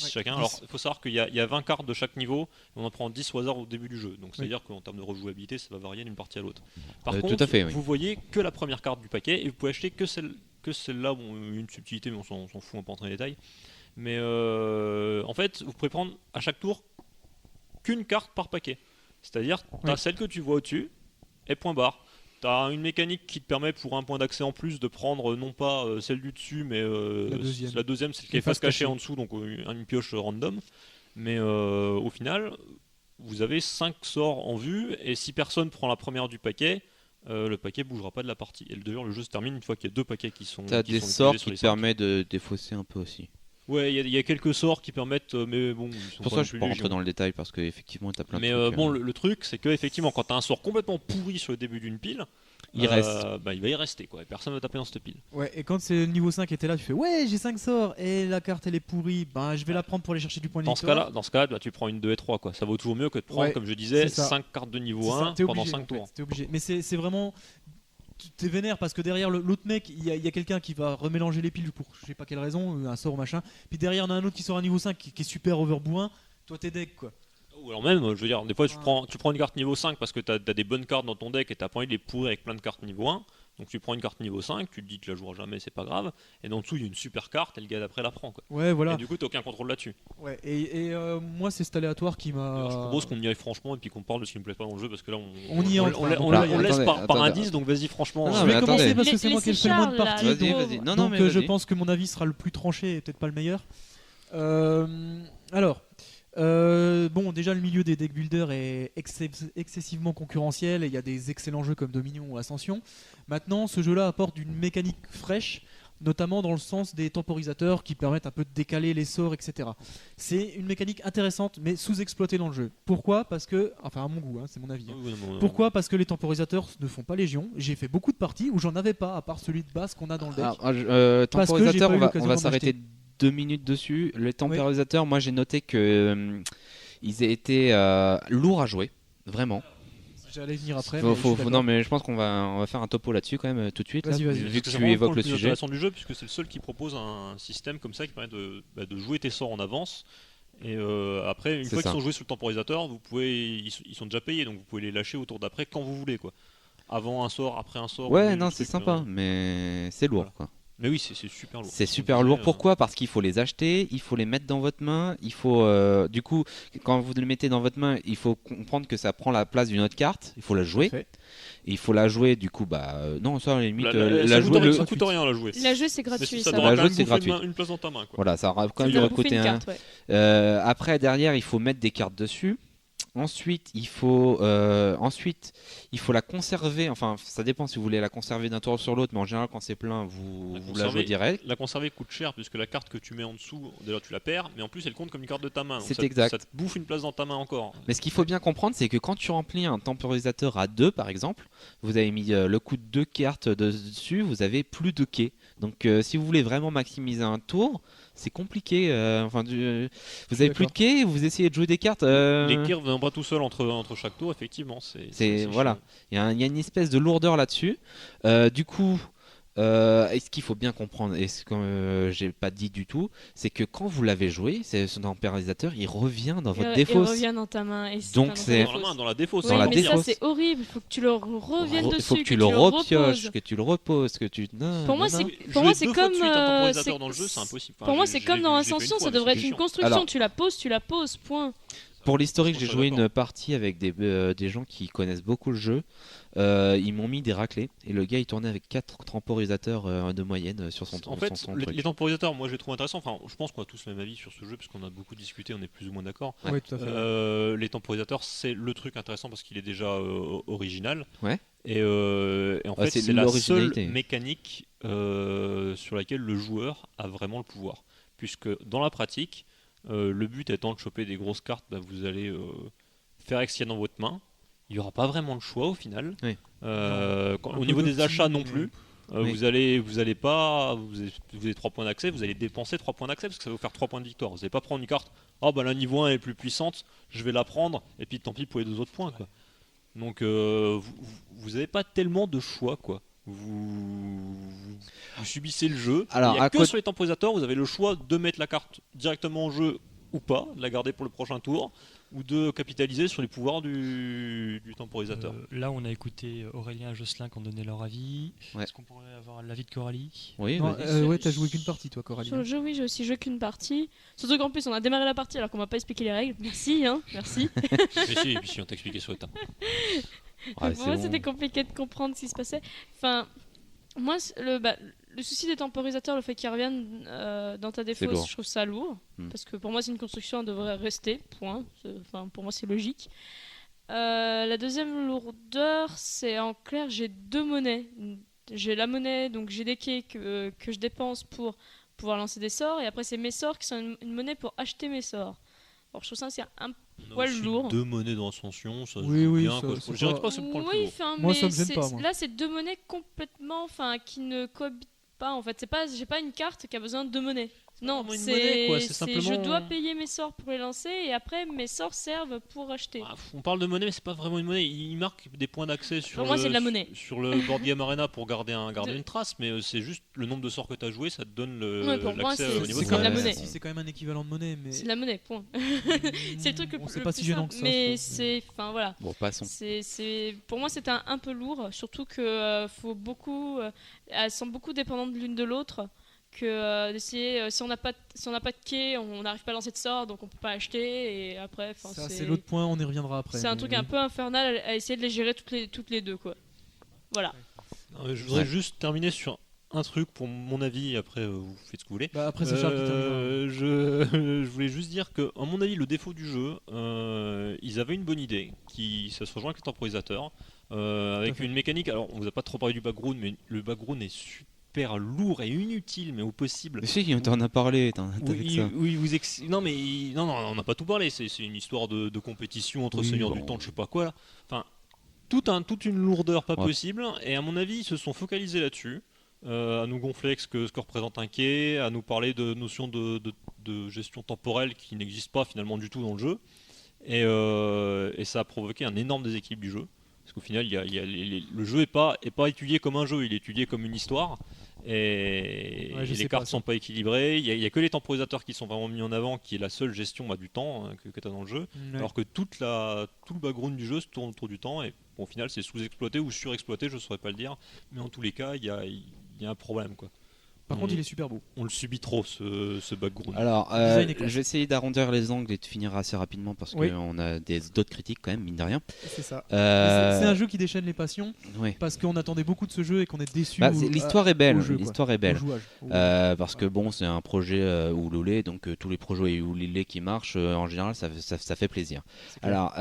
chacun. 10. Alors il faut savoir qu'il y a 20 cartes de chaque niveau, et on en prend 10 au hasard au début du jeu. Donc c'est-à-dire qu'en termes de rejouabilité, ça va varier d'une partie à l'autre. Par Tout contre, à fait, oui. vous voyez que la première carte du paquet et vous pouvez acheter que celle-là, bon, une subtilité mais on s'en fout, on peut entrer dans les détails. Mais en fait, vous pouvez prendre à chaque tour qu'une carte par paquet. C'est-à-dire, tu as Oui. celle que tu vois au-dessus, et point barre. Tu as une mécanique qui te permet, pour un point d'accès en plus, de prendre non pas celle du dessus, mais La deuxième, c'est qui Les est face faces cachée cachées. en dessous, donc une pioche random. Mais au final, vous avez 5 sorts en vue, et si personne prend la première du paquet, le paquet bougera pas de la partie. Et d'ailleurs, le jeu se termine une fois qu'il y a 2 paquets qui sont. T'as qui des sont sorts utilisés sur qui les te 5. permettent de défausser un peu aussi. Ouais, il y a quelques sorts qui permettent, mais bon. ils sont Pour pas ça, non je plus peux pas légion. rentrer dans le détail parce qu'effectivement, t'as plein de Mais trucs. bon, le truc, c'est que effectivement, quand t'as un sort complètement pourri sur le début d'une pile, Il reste. bah, il va y rester, quoi. Et personne va taper dans cette pile. Ouais, et quand c'est le niveau 5 était là, tu fais ouais, j'ai 5 sorts et la carte elle est pourrie, ben je vais la prendre pour aller chercher du point de Dans ce victoire. cas-là, bah, tu prends une 2 et 3, quoi. Ça vaut toujours mieux que de prendre, Ouais, comme je disais, c'est ça. 5 cartes de niveau C'est ça, 1 t'es pendant obligé, 5 en fait, tours. t'es obligé. Mais c'est vraiment. T'es vénère parce que derrière l'autre mec, il y a quelqu'un qui va remélanger les piles pour je sais pas quelle raison, un sort ou machin. Puis derrière, on a un autre qui sort à niveau 5 qui est super overbourrin. Toi, t'es deck quoi. Ou alors même, je veux dire, des fois, tu Ouais. prends une carte niveau 5 parce que t'as des bonnes cartes dans ton deck et t'as pas envie de les pourrir avec plein de cartes niveau 1. Donc tu prends une carte niveau 5, tu te dis que tu la joueras jamais, c'est pas grave. Et dans dessous, il y a une super carte et le gars d'après la prend, quoi. Ouais, voilà. Et du coup, t'as aucun contrôle là-dessus. Ouais, et moi, c'est cet aléatoire qui m'a. Alors, je propose qu'on y aille franchement et puis qu'on parle de ce qui me plaît pas dans le jeu parce que là, On y entre, hein. on Là, laisse attendez, par attendez. indice, donc vas-y, franchement. Non, Je mais vais commencer attendez. parce que c'est moi qui ai fait le moins de Laissez parties. Charles, Vas-y, là, vas-y. le Non, non, Donc mais je vas-y. pense que mon avis sera le plus tranché et peut-être pas le meilleur. Alors, bon, déjà le milieu des deck builders est excessivement concurrentiel et il y a des excellents jeux comme Dominion ou Ascension. Maintenant, ce jeu-là apporte une mécanique fraîche, notamment dans le sens des temporisateurs qui permettent un peu de décaler les sorts, etc. C'est une mécanique intéressante mais sous-exploitée dans le jeu. Pourquoi ? Parce que, enfin à mon goût, hein, c'est mon avis. hein. Pourquoi ? Parce que les temporisateurs ne font pas légion. J'ai fait beaucoup de parties où j'en avais pas, à part celui de base qu'on a dans le deck. Alors, Parce que j'ai temporisateur, pas eu on va l'occasion va d'en s'arrêter acheter. 2 minutes dessus. Les temporisateurs, moi j'ai noté que ils aient été lourds à jouer, vraiment. J'allais venir après. Faut- mais je suis d'accord. non, mais je pense qu'on va faire un topo là-dessus quand même tout de suite. là, Vas-y, vas-y. Vu que C'est tu vraiment évoques le plus sujet. intéressant du jeu puisque c'est le seul qui propose un système comme ça qui permet de jouer tes sorts en avance. Et après, une C'est fois qu'ils ça. sont joués sur le temporisateur, ils sont déjà payés, donc vous pouvez les lâcher au tour d'après quand vous voulez, quoi. Avant un sort, après un sort. au Ouais, milieu non, du c'est truc, sympa, mais c'est lourd. voilà. Quoi. Mais oui, c'est super lourd. C'est Comme super je lourd. disais, Pourquoi ? Parce qu'il faut les acheter, il faut les mettre dans votre main. Il faut, du coup, quand vous le mettez dans votre main, il faut comprendre que ça prend la place d'une autre carte. Il faut la jouer. Parfait. Et il faut la jouer. Du coup, non, ça à la limite, ça jouer coûte, ça coûte rien à la jouer. La jeu, c'est Mais gratuit. ça Ça devra La quand jouer, même c'est bouffer gratuit. une place dans ta main, quoi. Voilà, ça aura quand Ça même doit dû bouffer coûter une un. carte, ouais. Après, derrière, il faut mettre des cartes dessus. Ensuite, il faut la conserver. Enfin, ça dépend si vous voulez la conserver d'un tour sur l'autre, mais en général, quand c'est plein, vous la jouez direct. La conserver coûte cher puisque la carte que tu mets en dessous, déjà tu la perds, mais en plus elle compte comme une carte de ta main. Donc C'est exact. Ça te bouffe une place dans ta main encore. Mais ce qu'il faut bien comprendre, c'est que quand tu remplis un temporisateur à 2, par exemple, vous avez mis le coup de 2 cartes dessus, vous avez plus de quais. Donc, si vous voulez vraiment maximiser un tour, c'est compliqué. Vous avez plus de quais, vous essayez de jouer des cartes. Les quais reviennent pas tout seuls entre chaque tour, effectivement. C'est Voilà. Il y a une espèce de lourdeur là-dessus. Du coup, et ce qu'il faut bien comprendre, et ce que j'ai pas dit du tout, c'est que quand vous l'avez joué, ce temporisateur, il revient dans votre défausse. Il revient dans ta main. Et Donc c'est dans la main, dans la défausse. Oui, dans la mais défausse. ça c'est horrible. Il faut que tu le reviennes dessus. Il faut que tu tu le reposes. repioches, que tu le reposes, que tu. Non, Pour moi, non, c'est non. pour moi c'est Deux fois comme de suite un temporisateur dans le jeu, c'est impossible. Enfin, pour moi j'ai- c'est j'ai comme vu- dans j'ai fait une Ascension, fois, ça mais devrait c'est être une chiant. construction. Alors- Tu la poses, point. Pour l'historique, j'ai Je suis joué d'accord. une partie avec des gens qui connaissent beaucoup le jeu. Ils m'ont mis des raclés et le gars il tournait avec 4 temporisateurs de moyenne sur son En fait, son les truc. temporisateurs, moi je les trouve intéressants. Enfin, je pense qu'on a tous le même avis sur ce jeu parce qu'on a beaucoup discuté, on est plus ou moins d'accord. Oui, tout à fait. Les temporisateurs, c'est le truc intéressant parce qu'il est déjà original. Ouais. Et en fait, c'est c'est la seule l'originalité. mécanique sur laquelle le joueur a vraiment le pouvoir. Puisque dans la pratique, le but étant de choper des grosses cartes, vous allez faire avec ce qu'il y a dans votre main. Il n'y aura pas vraiment de choix au final. Oui. Au niveau des achats non plus. Oui. Vous allez 3 points d'accès, vous allez dépenser 3 points d'accès parce que ça va vous faire 3 points de victoire. Vous n'allez pas prendre une carte, la niveau 1 est plus puissante, je vais la prendre, et puis tant pis pour les 2 autres points. Quoi. Donc vous n'avez pas tellement de choix. Quoi. Vous subissez le jeu. Alors, Il n'y a à que côté- sur les temporisateurs, vous avez le choix de mettre la carte directement en jeu ou pas, de la garder pour le prochain tour, ou de capitaliser sur les pouvoirs du temporisateur. Là, on a écouté Aurélien et Jocelyn qui ont donné leur avis. Ouais. Est-ce qu'on pourrait avoir l'avis de Coralie? Oui, Non, vas-y. ouais, t'as joué qu'une partie, toi, Coralie. Sur le jeu, oui, j'ai aussi joué qu'une partie. Surtout qu'en plus, on a démarré la partie alors qu'on m'a pas expliqué les règles. Merci, merci. Mais si on t'a expliqué sur le temps. Ouais, Pour moi, c'est c'était bon. compliqué de comprendre ce qui se passait. Enfin, moi, le souci des temporisateurs, le fait qu'ils reviennent dans ta lourd. défausse, je trouve ça lourd. Hmm. Parce que pour moi, c'est une construction, elle devrait rester, point. Enfin, pour moi, c'est logique. La deuxième lourdeur, c'est en clair, j'ai 2 monnaies. J'ai la monnaie, donc j'ai des quais que je dépense pour pouvoir lancer des sorts, et après, c'est mes sorts qui sont une monnaie pour acheter mes sorts. Alors, je trouve ça, c'est un On a poil aussi lourd. 2 monnaies dans Ascension, ça se Oui, joue oui, bien. ça- Quoi. c'est Je dirais pas- pas que c'est le point le plus Oui, lourd. enfin, Moi, mais ça me gêne c'est- pas, moi. là, c'est 2 monnaies complètement, enfin, qui ne cohabitent pas. En fait, j'ai pas une carte qui a besoin de 2 monnaies. Non, vraiment une monnaie, quoi, c'est simplement- je dois payer mes sorts pour les lancer et après mes sorts servent pour acheter. On parle de monnaie, mais c'est pas vraiment une monnaie. Il marque des points d'accès sur, Pour moi, c'est de la monnaie. sur le board game arena pour garder une trace, mais c'est juste le nombre de sorts que tu as joué, ça te donne Ouais, pour moi, l'accès c'est- au niveau c'est de comme la ta monnaie. Si, c'est quand même un équivalent de monnaie, mais. C'est de la monnaie, point. C'est le truc le Bon, plus c'est pas si plus gênant simple, que ça, mais je trouve. c'est, enfin voilà. Bon, passons. Pour moi, c'était un peu lourd, surtout que faut beaucoup, elles sont beaucoup dépendantes l'une de l'autre. Que d'essayer, si on n'a pas de quai, on n'arrive pas à lancer de sort, donc on peut pas acheter. Et après, Ça, c'est l'autre point, on y reviendra après. C'est un mais truc oui. un peu infernal à essayer de les gérer toutes les deux, quoi. Voilà. Non, mais je voudrais Ouais. juste terminer sur un truc pour mon avis, après vous faites ce que vous voulez. Bah, après, c'est Charles qui terminera. je voulais juste dire que, à mon avis, le défaut du jeu, ils avaient une bonne idée, ça se rejoint avec les temporisateurs, avec fait. une mécanique. Alors, on vous a pas trop parlé du background, mais le background est super lourd et inutile, mais au possible. Mais si, on t'en a parlé, t'as fait Oui, ça. oui, non, mais non, on n'a pas tout parlé. C'est une histoire de compétition entre Oui, seigneurs bon. du temps, je sais pas quoi. Là. Enfin, toute une lourdeur pas Ouais. possible. Et à mon avis, ils se sont focalisés là-dessus, à nous gonfler ce que représente un quai, à nous parler de notions de gestion temporelle qui n'existent pas finalement du tout dans le jeu. Et ça a provoqué un énorme déséquilibre du jeu. Parce qu'au final, le jeu est pas étudié comme un jeu, il est étudié comme une histoire. Et, Ouais, je et sais les pas, cartes ça. sont pas équilibrées. Il y a que les temporisateurs qui sont vraiment mis en avant, qui est la seule gestion du temps que tu as dans le jeu. Ouais. Alors que tout le background du jeu se tourne autour du temps. Et bon, au final, c'est sous-exploité ou surexploité, je saurais pas le dire. Mais en tous les cas, il y a un problème, quoi. Par contre, il est super beau. On le subit trop ce background. Alors, Design est classe. je vais essayer d'arrondir les angles et de finir assez rapidement parce Oui. qu'on a d'autres critiques quand même, mine de rien. C'est ça. Euh, C'est un jeu qui déchaîne les passions ouais. parce qu'on attendait beaucoup de ce jeu et qu'on est déçu. Bah, l'histoire est belle. au jeu, quoi. L'histoire est belle. Au jouage. Parce que bon, c'est un projet Ouloulé, donc tous les projets Ouloulé qui marchent, en général, ça fait plaisir. C'est clair. Alors,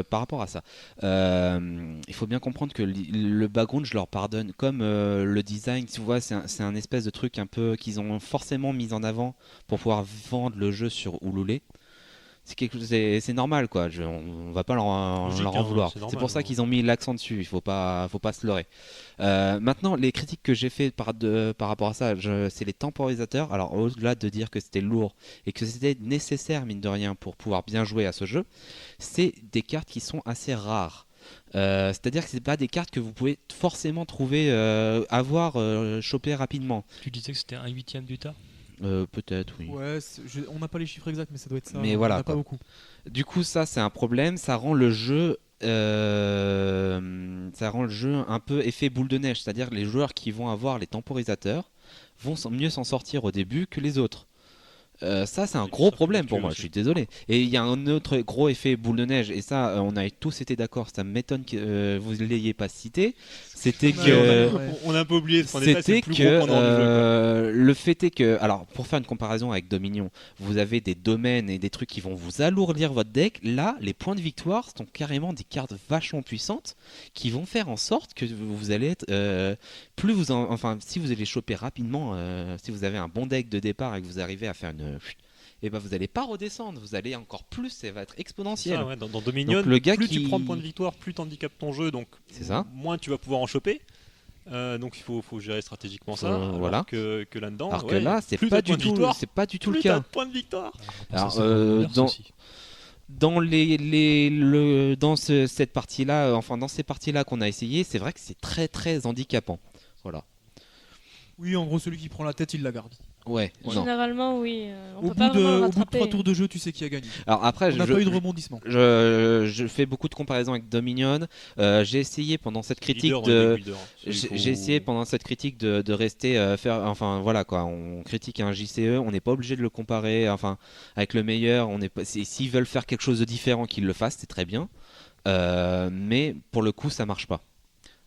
par rapport à ça, il faut bien comprendre que le background, je leur pardonne. Comme le design, tu vois, c'est un espèce de truc un peu qu'ils ont forcément mis en avant pour pouvoir vendre le jeu sur Ouloulé. C'est normal, quoi. On va pas leur en Logique, vouloir. c'est C'est normal, pour ça ouais. qu'ils ont mis l'accent dessus. Il faut pas se leurrer. Maintenant, les critiques que j'ai fait par rapport à ça, c'est les temporisateurs. Alors, au-delà de dire que c'était lourd et que c'était nécessaire, mine de rien, pour pouvoir bien jouer à ce jeu, c'est des cartes qui sont assez rares. C'est-à-dire que c'est pas des cartes que vous pouvez forcément trouver, choper rapidement. Tu disais que c'était 1/8 du tas. Peut-être, oui. Ouais, on n'a pas les chiffres exacts, mais ça doit être ça. Mais On voilà, en a pas quoi. beaucoup. Du coup, ça c'est un problème. Ça rend le jeu un peu effet boule de neige. C'est-à-dire que les joueurs qui vont avoir les temporisateurs vont mieux s'en sortir au début que les autres. Ça c'est un Et gros ça fait problème pour virtuel moi, aussi. je suis désolé. Et il y a un autre gros effet boule de neige, et ça on a tous été d'accord, ça m'étonne que vous ne l'ayez pas cité. C'était Ouais, que ouais. On a un peu oublié ce point détail, c'est c'était le plus gros que point noir du jeu, quoi. le fait est que, alors pour faire une comparaison avec Dominion, vous avez des domaines et des trucs qui vont vous alourdir votre deck. Là, les points de victoire sont carrément des cartes vachement puissantes qui vont faire en sorte que vous allez être si vous allez choper rapidement, si vous avez un bon deck de départ et que vous arrivez à faire et ben vous n'allez pas redescendre, vous allez encore plus, ça va être exponentiel. Ça, ouais, dans Dominion, Donc, le gars plus qui- tu prends de points de victoire, plus t'handicapes ton jeu, donc C'est ça. moins tu vas pouvoir en choper. Donc il faut gérer stratégiquement ça. Alors voilà. que là-dedans, Alors que ouais, là, c'est plus pas t'as de du points de tout, victoire, c'est pas du tout le plus t'as cas. de points de victoire. Alors, Ça, c'est Warriors dans- aussi. Cette partie-là, enfin dans ces parties-là qu'on a essayé, c'est vrai que c'est très très handicapant. Voilà. Oui, en gros, celui qui prend la tête, il la garde. Ouais. Non. Généralement, oui. On Au peut pas bout, vraiment au bout de rattraper. 3 tours de jeu, tu sais qui a gagné. Alors après, On n'a pas eu de rebondissement. je fais beaucoup de comparaisons avec Dominion. J'ai essayé pendant cette critique Leader dans les de deck builders. Il faut- J'ai essayé pendant cette critique de rester enfin voilà quoi, on critique un JCE, on n'est pas obligé de le comparer enfin avec le meilleur, on n'est pas s'ils veulent faire quelque chose de différent qu'ils le fassent, c'est très bien. Mais pour le coup, ça marche pas.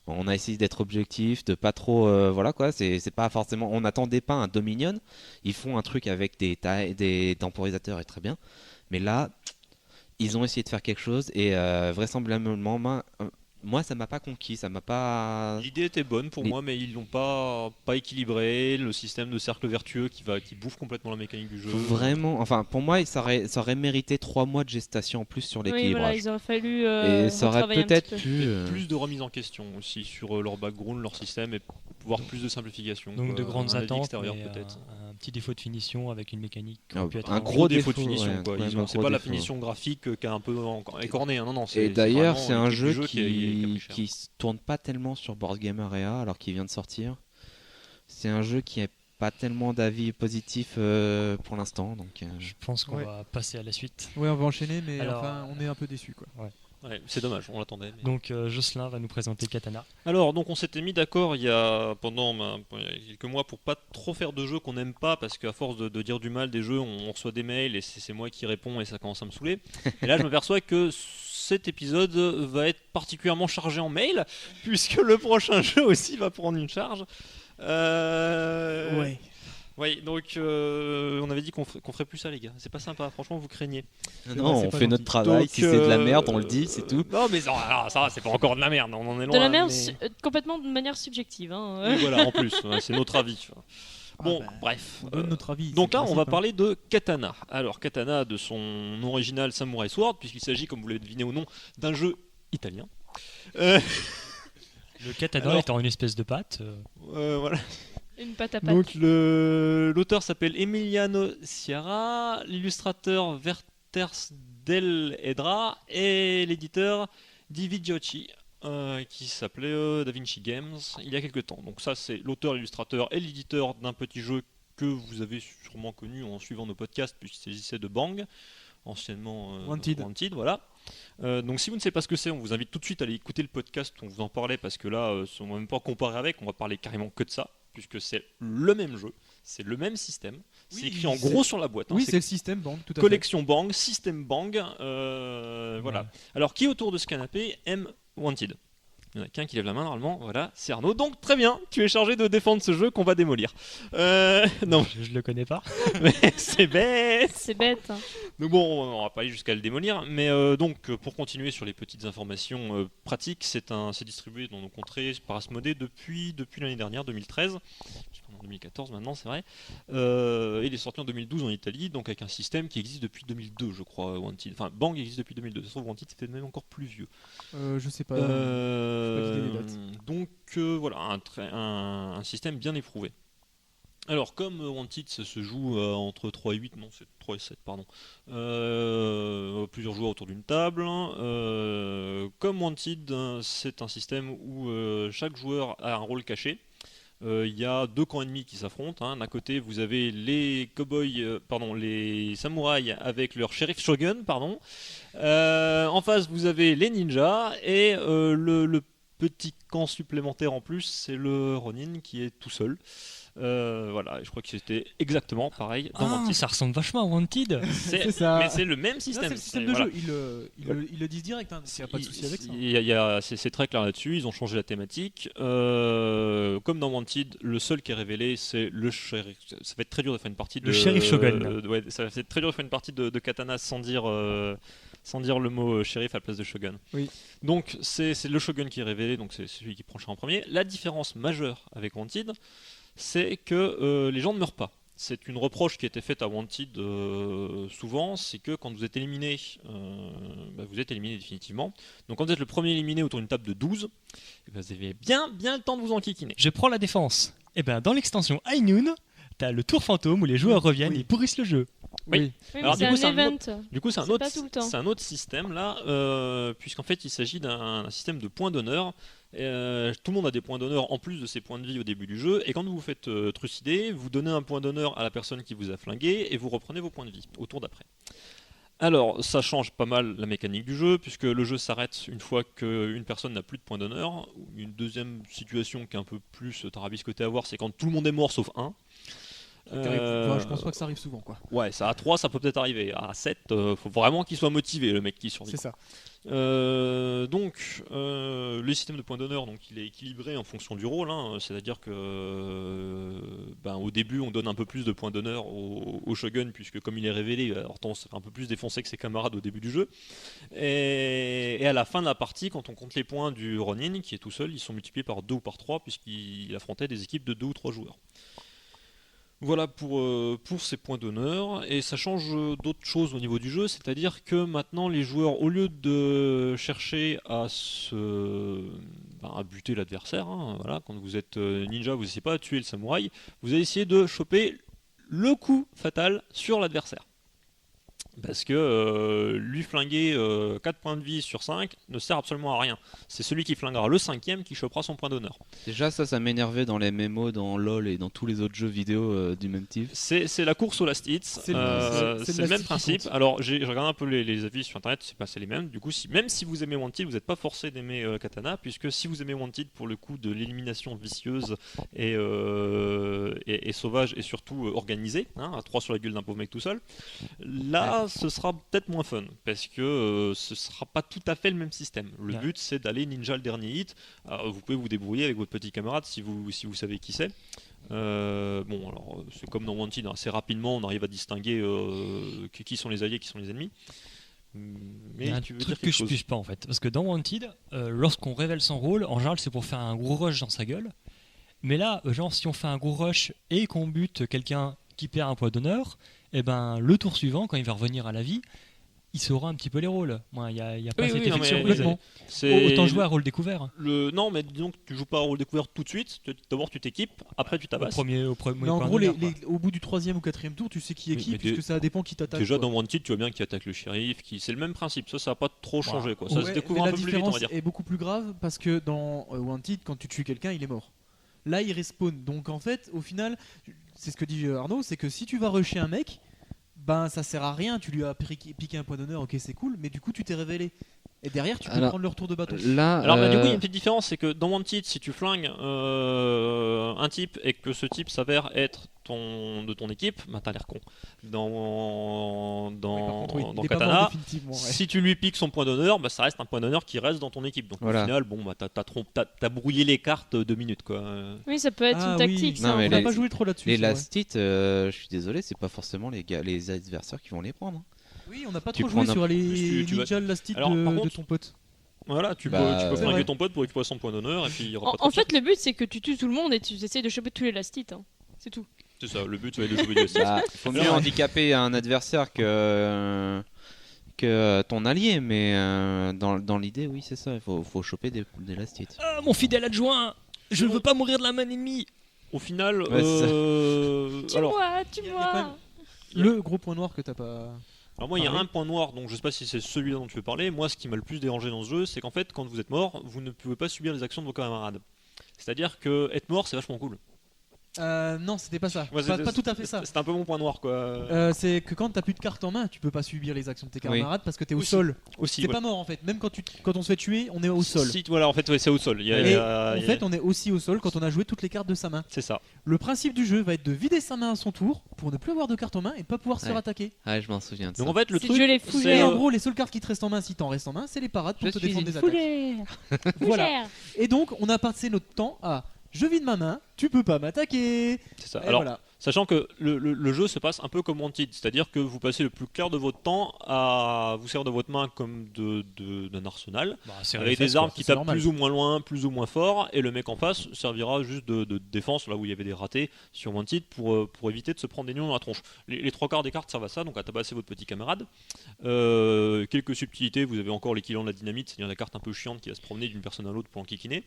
On a essayé d'être objectif, de pas trop voilà quoi, c'est pas forcément on n'attendait pas un Dominion, ils font un truc avec des temporisateurs et très bien. Mais là, ils ont essayé de faire quelque chose et vraisemblablement moi ça m'a pas conquis, ça m'a pas. L'idée était bonne pour Les- moi, mais ils l'ont pas équilibré. Le système de cercle vertueux qui bouffe complètement la mécanique du jeu. Vraiment, enfin pour moi ça aurait mérité 3 mois de gestation en plus sur Oui, l'équilibrage. voilà, ils auraient fallu. Et ça aurait retravailler un petit peut-être peu. pu. Plus de remise en question aussi sur leur background, leur système, et voire plus de simplification. Donc quoi. de grandes Un lead attentes, extérieur, mais peut-être. un petit défaut de finition avec une mécanique qui Ah aurait oui, pu être un Un gros gros défaut de défaut, finition. ouais, quoi. quand Ils même ont- un C'est gros pas la défaut. finition graphique qui est un peu écornée. Hein. Non, Et d'ailleurs, c'est un jeu qui a pris cher. qui se tourne pas tellement sur Board Game Area alors qu'il vient de sortir. C'est un jeu qui est pas tellement d'avis positifs pour l'instant, donc. Je pense qu'on Ouais. va passer à la suite. Ouais, on va enchaîner, mais Alors, enfin, on est un peu déçus quoi. Ouais, c'est dommage, on l'attendait. mais- Donc Jocelyn va nous présenter Katana. Alors, donc on s'était mis d'accord il y a quelques mois pour pas trop faire de jeux qu'on n'aime pas, parce qu'à force de dire du mal des jeux, on reçoit des mails et c'est moi qui réponds et ça commence à me saouler. Et là, je m'aperçois que cet épisode va être particulièrement chargé en mails, puisque le prochain jeu aussi va prendre une charge. Ouais. Oui, donc on avait dit qu'on ferait plus ça, les gars. C'est pas sympa, franchement, vous craignez. Non, c'est on pas fait notre gentil. travail. Donc, Si c'est de la merde, on le dit, c'est tout. Non, mais alors, ça, c'est pas encore de la merde, on en est loin. De la merde, mais- complètement de manière subjective. Hein. Oui, voilà, en plus, ouais, c'est notre avis. Bon, bah, bref. On donne notre avis. Donc c'est là, le on va principe, hein. parler de Katana. Alors, Katana, de son nom original Samurai Sword, puisqu'il s'agit, comme vous l'avez deviné au nom, d'un jeu italien. Le Katana Alors- étant une espèce de pâte. Voilà. Une pâte à pâte. Donc, l'auteur s'appelle Emiliano Sciarra, l'illustrateur Werther Del Edra et l'éditeur Di Giocchi, qui s'appelait Da Vinci Games il y a quelques temps. Donc ça, c'est l'auteur, l'illustrateur et l'éditeur d'un petit jeu que vous avez sûrement connu en suivant nos podcasts, puisqu'il s'agissait de Bang, anciennement Wanted. voilà. Donc si vous ne savez pas ce que c'est, on vous invite tout de suite à aller écouter le podcast où on vous en parlait, parce que là, on ne va même pas comparer avec, on va parler carrément que de ça. puisque c'est le même jeu, c'est le même système. Oui, c'est écrit en c'est- gros sur la boîte. hein, Oui, c'est c'est le système Bang, tout à fait. collection Bang, système Bang. Voilà. Ouais. Alors, qui autour de ce canapé aime Wanted? Il y en a qu'un qui lève la main normalement, voilà, c'est Arnaud. Donc très bien, tu es chargé de défendre ce jeu qu'on va démolir. Non, Je le connais pas. mais c'est bête. C'est bête. Hein. Donc bon, on va pas aller jusqu'à le démolir, mais pour continuer sur les petites informations pratiques, c'est distribué dans nos contrées par Asmodée depuis l'année dernière, 2013. En 2014 maintenant, c'est vrai. Il est sorti en 2012 en Italie, donc avec un système qui existe depuis 2002, je crois. Wanted. Enfin, Bang existe depuis 2002. Ça se trouve, Wanted c'était même encore plus vieux. Je sais pas. Euh, l'idée des dates. donc voilà, un système bien éprouvé. Alors, comme Wanted, ça se joue entre 3 et 8, non, c'est 3 et 7, pardon. Plusieurs joueurs autour d'une table. Comme Wanted, c'est un système où chaque joueur a un rôle caché. Il y a deux camps ennemis qui s'affrontent. D'un côté, vous avez les les samouraïs avec leur shérif shogun, en face, vous avez les ninjas et le petit camp supplémentaire en plus, c'est le Ronin qui est tout seul. Voilà, et je crois que c'était exactement pareil dans Ah, Wanted. ça ressemble vachement à Wanted. C'est ça. Mais c'est le même Non, système. c'est le système de Voilà. jeu. Ils le disent direct. Hein. Il n'y a pas de souci avec ça. C'est très clair là-dessus, ils ont changé la thématique. Comme dans Wanted, le seul qui est révélé, c'est le shérif. Ça va être très dur de faire une partie de. Le shérif shogun. Ouais, ça va être très dur de faire une partie de katana sans dire le mot shérif à la place de shogun. Oui. Donc c'est le shogun qui est révélé, donc c'est celui qui prend cher en premier. La différence majeure avec Wanted, c'est que les gens ne meurent pas. C'est une reproche qui a été faite à Wanted souvent, c'est que quand vous êtes éliminé, vous êtes éliminé définitivement. Donc quand vous êtes le premier éliminé autour d'une table de 12, vous avez bien le temps de vous enquiquiner. Je prends la défense. Et ben dans l'extension High Noon, t'as le tour fantôme où les joueurs reviennent Oui. et pourrissent le jeu. Oui. Oui, mais Alors, c'est du coup, un c'est un event. Du coup, c'est C'est pas tout le temps. un autre système là, puisqu'en fait il s'agit d'un système de points d'honneur. Tout le monde a des points d'honneur en plus de ses points de vie au début du jeu, et quand vous vous faites trucider, vous donnez un point d'honneur à la personne qui vous a flingué et vous reprenez vos points de vie au tour d'après. Alors, ça change pas mal la mécanique du jeu, puisque le jeu s'arrête une fois qu'une personne n'a plus de points d'honneur. Une deuxième situation qui est un peu plus tarabiscotée à voir, c'est quand tout le monde est mort sauf un. Enfin, je pense pas que ça arrive souvent, quoi. Ouais, ça à 3, ça peut peut-être arriver. À 7, faut vraiment qu'il soit motivé, le mec qui survit. C'est ça. Donc, le système de points d'honneur, donc il est équilibré en fonction du rôle. C'est-à-dire que, au début, on donne un peu plus de points d'honneur au shogun, puisque comme il est révélé, il va avoir tendance à faire un peu plus défoncer que ses camarades au début du jeu. Et à la fin de la partie, quand on compte les points du Ronin, qui est tout seul, ils sont multipliés par 2 ou par 3, puisqu'il affrontait des équipes de 2 ou 3 joueurs. Voilà pour ces points d'honneur, et ça change d'autres choses au niveau du jeu, c'est-à-dire que maintenant les joueurs, au lieu de chercher à buter l'adversaire, voilà, quand vous êtes ninja, vous n'essayez pas de tuer le samouraï, vous allez essayer de choper le coup fatal sur l'adversaire. Parce que lui flinguer 4 points de vie sur 5 ne sert absolument à rien. C'est celui qui flinguera le 5ème qui chopera son point d'honneur. Déjà, ça m'énervait dans les MMO, dans LoL et dans tous les autres jeux vidéo du même type. C'est la course au last hit. C'est le même principe. Alors, j'ai regardé un peu les avis sur internet, c'est les mêmes. Du coup, même si vous aimez Wanted, vous n'êtes pas forcé d'aimer Katana, puisque si vous aimez Wanted pour le coup de l'élimination vicieuse et sauvage et surtout organisée, à 3 sur la gueule d'un pauvre mec tout seul, là, ce sera peut-être moins fun, parce que ce sera pas tout à fait le même système. Le but, c'est d'aller ninja le dernier hit. Alors, vous pouvez vous débrouiller avec votre petit camarade si vous savez qui c'est. Alors c'est comme dans Wanted, assez rapidement on arrive à distinguer qui sont les alliés, qui sont les ennemis. Mais Il y a un tu veux truc dire que quelque je chose? pige pas en fait, parce que dans Wanted, lorsqu'on révèle son rôle, en général c'est pour faire un gros rush dans sa gueule. Mais là, genre si on fait un gros rush et qu'on bute quelqu'un qui perd un point d'honneur, et ben le tour suivant, quand il va revenir à la vie, il saura un petit peu les rôles. Il y a pas cet effet de surprise. Autant jouer à rôle découvert. Non, mais disons que tu joues pas à rôle découvert tout de suite. D'abord tu t'équipes, après tu Au tabasses. premier Mais en point gros, d'honneur, quoi. au bout du 3e ou 4e tour, tu sais qui est Oui, qui, mais puisque ça dépend qui t'attaque. Déjà quoi. dans Wanted, tu vois bien qui attaque le shérif, c'est le même principe. Ça va pas trop changer, quoi. Ça se Ouais, découvre mais un la peu plus vite, on va différence dire. est beaucoup plus grave parce que dans Wanted, quand tu tues quelqu'un, il est mort. Là, il respawn. Donc en fait, au final, c'est ce que dit Arnaud, c'est que si tu vas rusher un mec, ça sert à rien. Tu lui as piqué un point d'honneur, ok, c'est cool, mais du coup, tu t'es révélé. Et derrière, tu peux Alors, prendre le retour de bâton. Là, Alors du coup, il y a une petite différence, c'est que dans Wanted, si tu flingues un type et que ce type s'avère être de ton équipe, bah t'as l'air con. Dans Oui, par contre, oui, dans il est pas mort Katana, définitivement, ouais. si tu lui piques son point d'honneur, bah ça reste un point d'honneur qui reste dans ton équipe. Donc Voilà. au final, bon, bah t'as brouillé les cartes 2 minutes quoi. Oui, ça peut être Ah une tactique. oui. ça, Non, en mais On fait. n'a pas joué trop là-dessus. les c'est vrai. last hits, je suis désolé, c'est pas forcément les adversaires qui vont les prendre. hein. Oui, on n'a pas Tu trop joué prends sur les tu vas- ninja last hit Alors, par de contre- ton pote. Voilà, tu Bah, peux c'est flinguer vrai. ton pote pour récupérer son point d'honneur et puis il y aura pas En trop de fait, le but, c'est que tu tues tout le monde et tu essayes de choper tous les last hits. C'est tout. C'est ça, le but ça va être de jouer du SC. Bah, faut mieux handicaper un adversaire que ton allié, mais dans l'idée, oui, c'est ça. Il faut choper des last hits. Ah, mon fidèle adjoint, je ne veux pas mourir de la main ennemie. Au final, Ouais, alors, Tue-moi. Le gros point noir que t'as pas. Alors moi il y a Parlez. un point noir, donc je sais pas si c'est celui-là dont tu veux parler. Moi ce qui m'a le plus dérangé dans ce jeu, c'est qu'en fait quand vous êtes mort, vous ne pouvez pas subir les actions de vos camarades. C'est-à-dire que être mort c'est vachement cool. Non, c'était pas ça. Ouais, Pas tout à fait ça. C'est un peu mon point noir quoi. C'est que quand t'as plus de cartes en main, tu peux pas subir les actions de tes Oui. camarades parce que t'es au Aussi. sol. Aussi. T'es ouais. pas mort en fait. Même quand on se fait tuer, on est au sol. Si, voilà, en fait ouais, c'est au sol. Et en fait, on est aussi au sol quand on a joué toutes les cartes de sa main. c'est ça. Le principe du jeu va être de vider sa main à son tour pour ne plus avoir de cartes en main et pas pouvoir se faire Ouais. attaquer. Ah, je m'en souviens de ça. Donc en fait le C'est truc, je les Et fougères. en gros, les seules cartes qui te restent en main, si t'en restes en main, c'est les parades pour Je te suis défendre une des attaques. Fougère. Voilà. Fougère. Et donc, on a passé notre temps à je vide ma main, tu peux pas m'attaquer. c'est ça. Et Alors voilà. sachant que le jeu se passe un peu comme Wanted, c'est-à-dire que vous passez le plus clair de votre temps à vous servir de votre main comme d'un arsenal. Bah, c'est Avec réflexe, des armes quoi. qui c'est tapent normal. plus ou moins loin, plus ou moins fort, et le mec en face servira juste de défense là où il y avait des ratés sur Wanted pour éviter de se prendre des nions dans la tronche. Les trois quarts des cartes servent à ça, donc à tabasser votre petit camarade. Quelques subtilités, vous avez encore l'équivalent de la dynamite, c'est-à-dire la carte un peu chiante qui va se promener d'une personne à l'autre pour enquiquiner.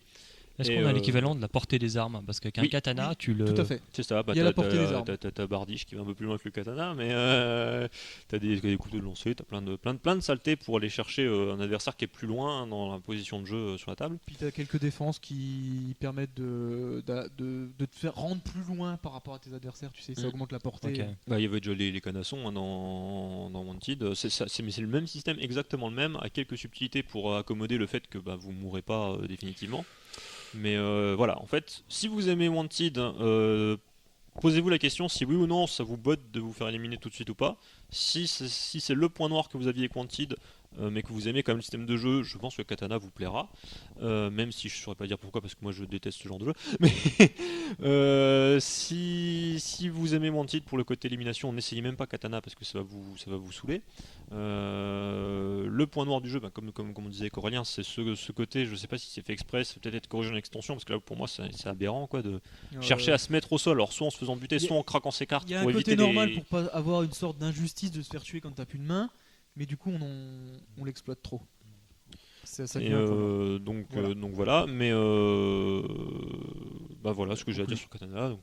Est-ce Et, qu'on a l'équivalent de la portée des armes? Parce qu'avec un oui. katana, tu le. Tout à fait. C'est ça, bah, Il y a la portée des armes. t'as Bardiche qui va un peu plus loin que le katana, mais t'as des couteaux de lancer, t'as plein de saletés pour aller chercher un adversaire qui est plus loin dans la position de jeu sur la table. Puis t'as quelques défenses qui permettent de te faire rendre plus loin par rapport à tes adversaires. Tu sais, ça Mm. augmente la portée. Ok. Bah, il y avait déjà les canassons hein, dans Wanted, mais c'est le même système, exactement le même, à quelques subtilités pour accommoder le fait que bah, vous mourrez pas définitivement. Mais voilà, en fait, si vous aimez Wanted, posez-vous la question si oui ou non ça vous botte de vous faire éliminer tout de suite ou pas. Si c'est le point noir que vous aviez avec Wanted, mais que vous aimez quand même le système de jeu, je pense que Katana vous plaira. Même si je saurais pas dire pourquoi, parce que moi je déteste ce genre de jeu. Mais si vous aimez Wanted pour le côté élimination, n'essayez même pas Katana parce que ça va vous saouler. Le point noir du jeu, bah, comme on disait avec Aurélien, c'est ce côté, je sais pas si c'est fait exprès, c'est peut-être être corrigé en extension, parce que là pour moi c'est aberrant quoi, de chercher à se mettre au sol, alors soit en se faisant buter, y a- soit en craquant ses cartes Il y a un pour côté éviter normal les... pour pas avoir une sorte d'injustice de se faire tuer quand t'as plus de main, mais du coup on l'exploite trop. Ça Et, devient un peu- donc voilà, mais bah voilà ce que j'ai à dire sur Katana. Donc